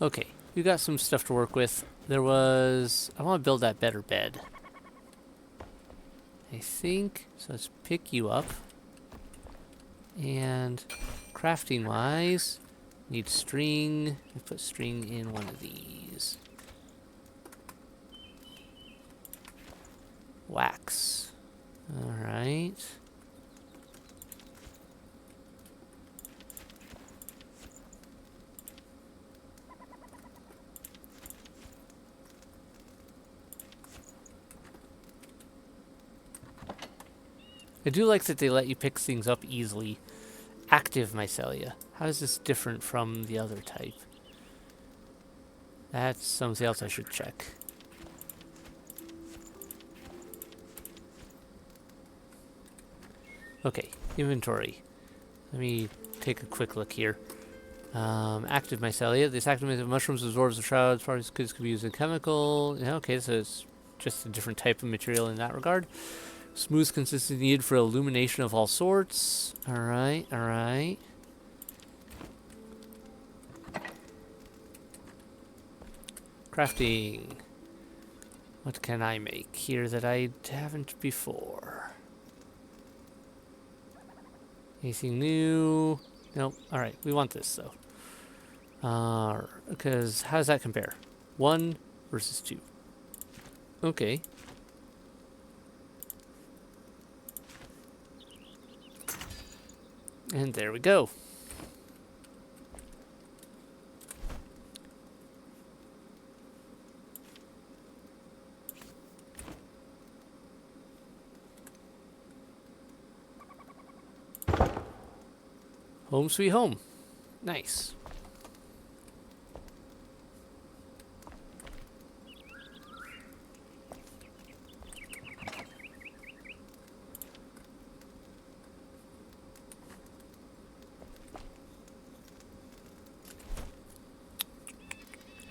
Okay, we got some stuff to work with. I want to build that better bed. I think, so let's pick you up. And crafting wise, need string. I put string in one of these. Wax. Alright. I do like that they let you pick things up easily. Active mycelia. How is this different from the other type? That's something else I should check. Okay, inventory. Let me take a quick look here. Active mycelia. This active mushrooms absorbs the shrouds. Parts could be used in chemical. Yeah, okay, so it's just a different type of material in that regard. Smooth consistency needed for illumination of all sorts. Alright, alright. Crafting. What can I make here that I haven't before? Anything new? Nope. Alright, we want this though. Because how does that compare? 1 versus 2. Okay. And there we go. Home sweet home. Nice.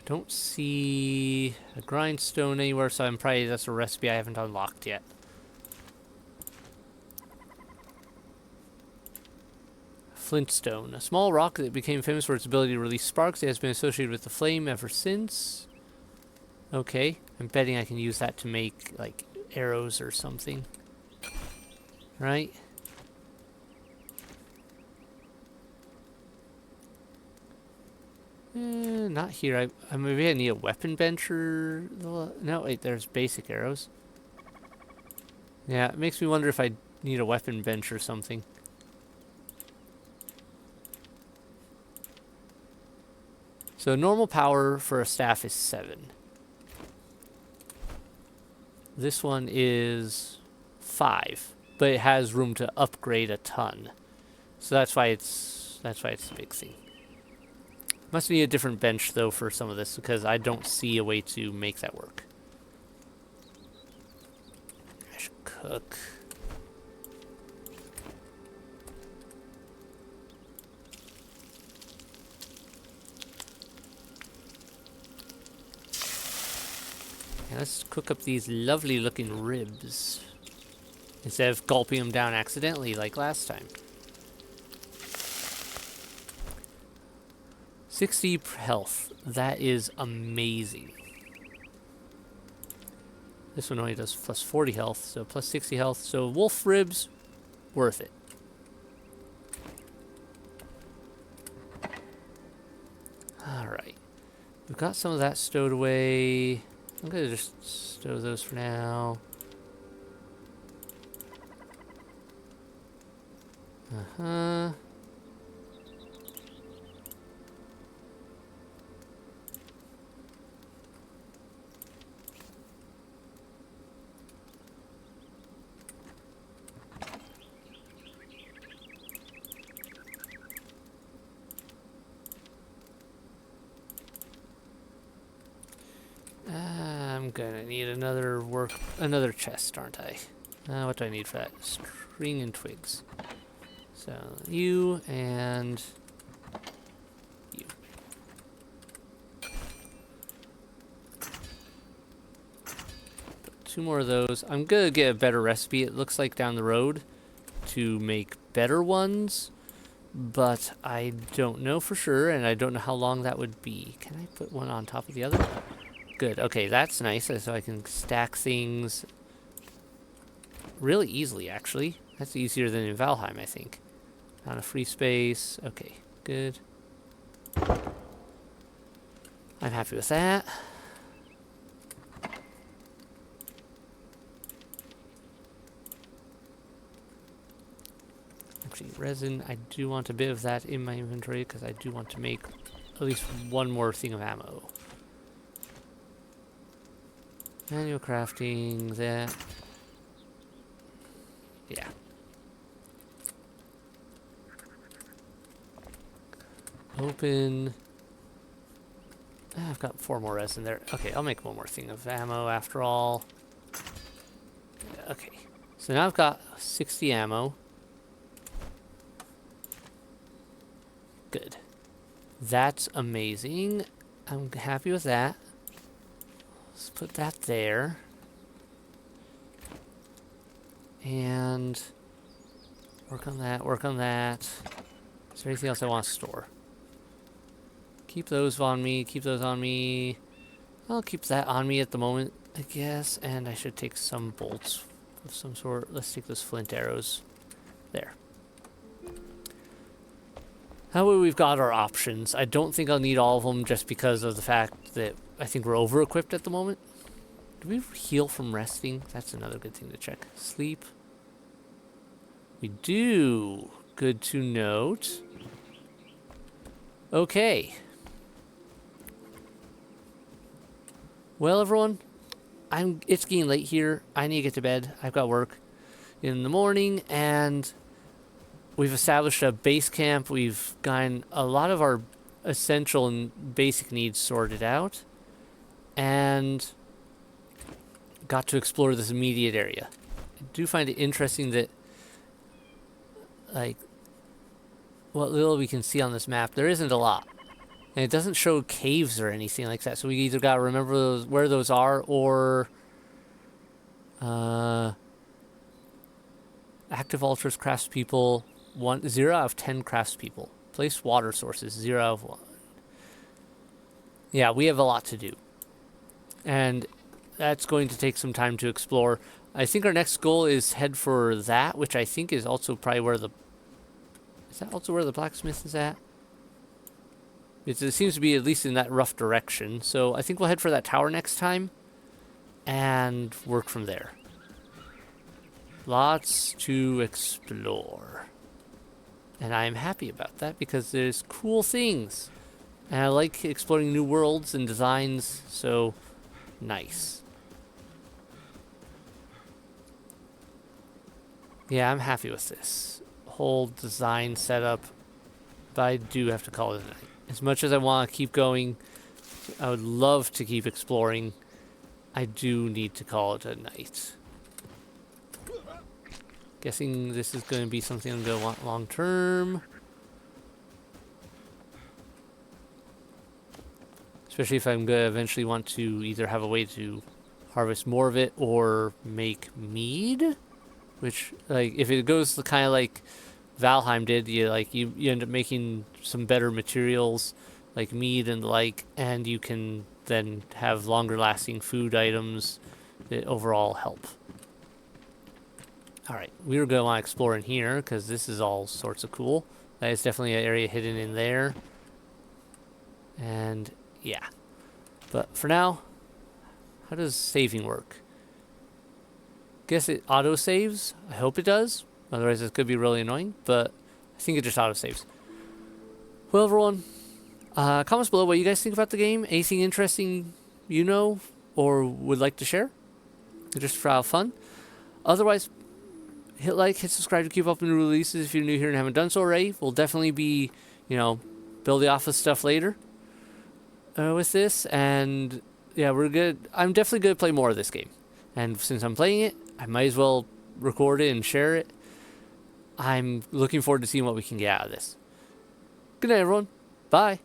Don't see a grindstone anywhere, so I'm probably that's a recipe I haven't unlocked yet. Flintstone, a small rock that became famous for its ability to release sparks. It has been associated with the flame ever since. Okay, I'm betting I can use that to make like arrows or something. Right? Not here. Maybe I need a weapon bench or... No, wait, there's basic arrows. Yeah, it makes me wonder if I need a weapon bench or something. So normal power for a staff is 7. This one is 5, but it has room to upgrade a ton. So that's why it's a big thing. Must need a different bench though for some of this because I don't see a way to make that work. I should cook. And let's cook up these lovely looking ribs instead of gulping them down accidentally like last time. 60 health. That is amazing. This one only does plus 40 health, so plus 60 health. So wolf ribs, worth it. Alright. We've got some of that stowed away. I'm going to just stow those for now. Uh-huh. I'm gonna need another chest, aren't I? What do I need for that? String and twigs. So you and you. Put 2 more of those. I'm gonna get a better recipe. It looks like down the road to make better ones, but I don't know for sure, and I don't know how long that would be. Can I put one on top of the other? Good. Okay, that's nice. So I can stack things really easily, actually. That's easier than in Valheim, I think. On a free space. Okay, good. I'm happy with that. Actually, resin, I do want a bit of that in my inventory because I do want to make at least one more thing of ammo. Manual crafting, that. Yeah. Open. I've got 4 more res in there. Okay, I'll make one more thing of ammo after all. Okay, so now I've got 60 ammo. Good. That's amazing. I'm happy with that. Let's put that there. And work on that, work on that. Is there anything else I want to store? Keep those on me, keep those on me. I'll keep that on me at the moment, I guess. And I should take some bolts of some sort. Let's take those flint arrows. There. That way we've got our options. I don't think I'll need all of them just because of the fact that I think we're over-equipped at the moment. Do we heal from resting? That's another good thing to check. Sleep. We do. Good to note. Okay. Well, everyone, it's getting late here. I need to get to bed. I've got work in the morning, and we've established a base camp. We've gotten a lot of our essential and basic needs sorted out, and got to explore this immediate area. I do find it interesting that, like, what little we can see on this map, there isn't a lot. And it doesn't show caves or anything like that. So we either got to remember where those are, or active altars craftspeople 0 out of 10 craftspeople. Place water sources 0 out of 1. Yeah, we have a lot to do, and that's going to take some time to explore. I think our next goal is head for that, which I think is also probably where the... Is that also where the blacksmith is at? It seems to be at least in that rough direction. So I think we'll head for that tower next time and work from there. Lots to explore. And I'm happy about that because there's cool things. And I like exploring new worlds and designs, so nice. Yeah, I'm happy with this whole design setup, but I do have to call it a night. As much as I want to keep going, I would love to keep exploring. I do need to call it a night. Guessing this is going to be something I'm going to want long term. Especially if I'm going to eventually want to either have a way to harvest more of it or make mead. Which, like, if it goes the kind of like Valheim did, you end up making some better materials like mead and the like, and you can then have longer lasting food items that overall help. Alright, we were going to want to explore in here because this is all sorts of cool. That is definitely an area hidden in there. And yeah. But for now, how does saving work? Guess it auto saves. I hope it does. Otherwise, it could be really annoying, but I think it just auto-saves. Well, everyone, comments below what you guys think about the game. Anything interesting you know or would like to share? Just for fun. Otherwise, hit like, hit subscribe to keep up with new releases if you're new here and haven't done so already. We'll definitely be, building off of stuff later with this. And, yeah, we're good. I'm definitely going to play more of this game. And since I'm playing it, I might as well record it and share it. I'm looking forward to seeing what we can get out of this. Good night, everyone. Bye.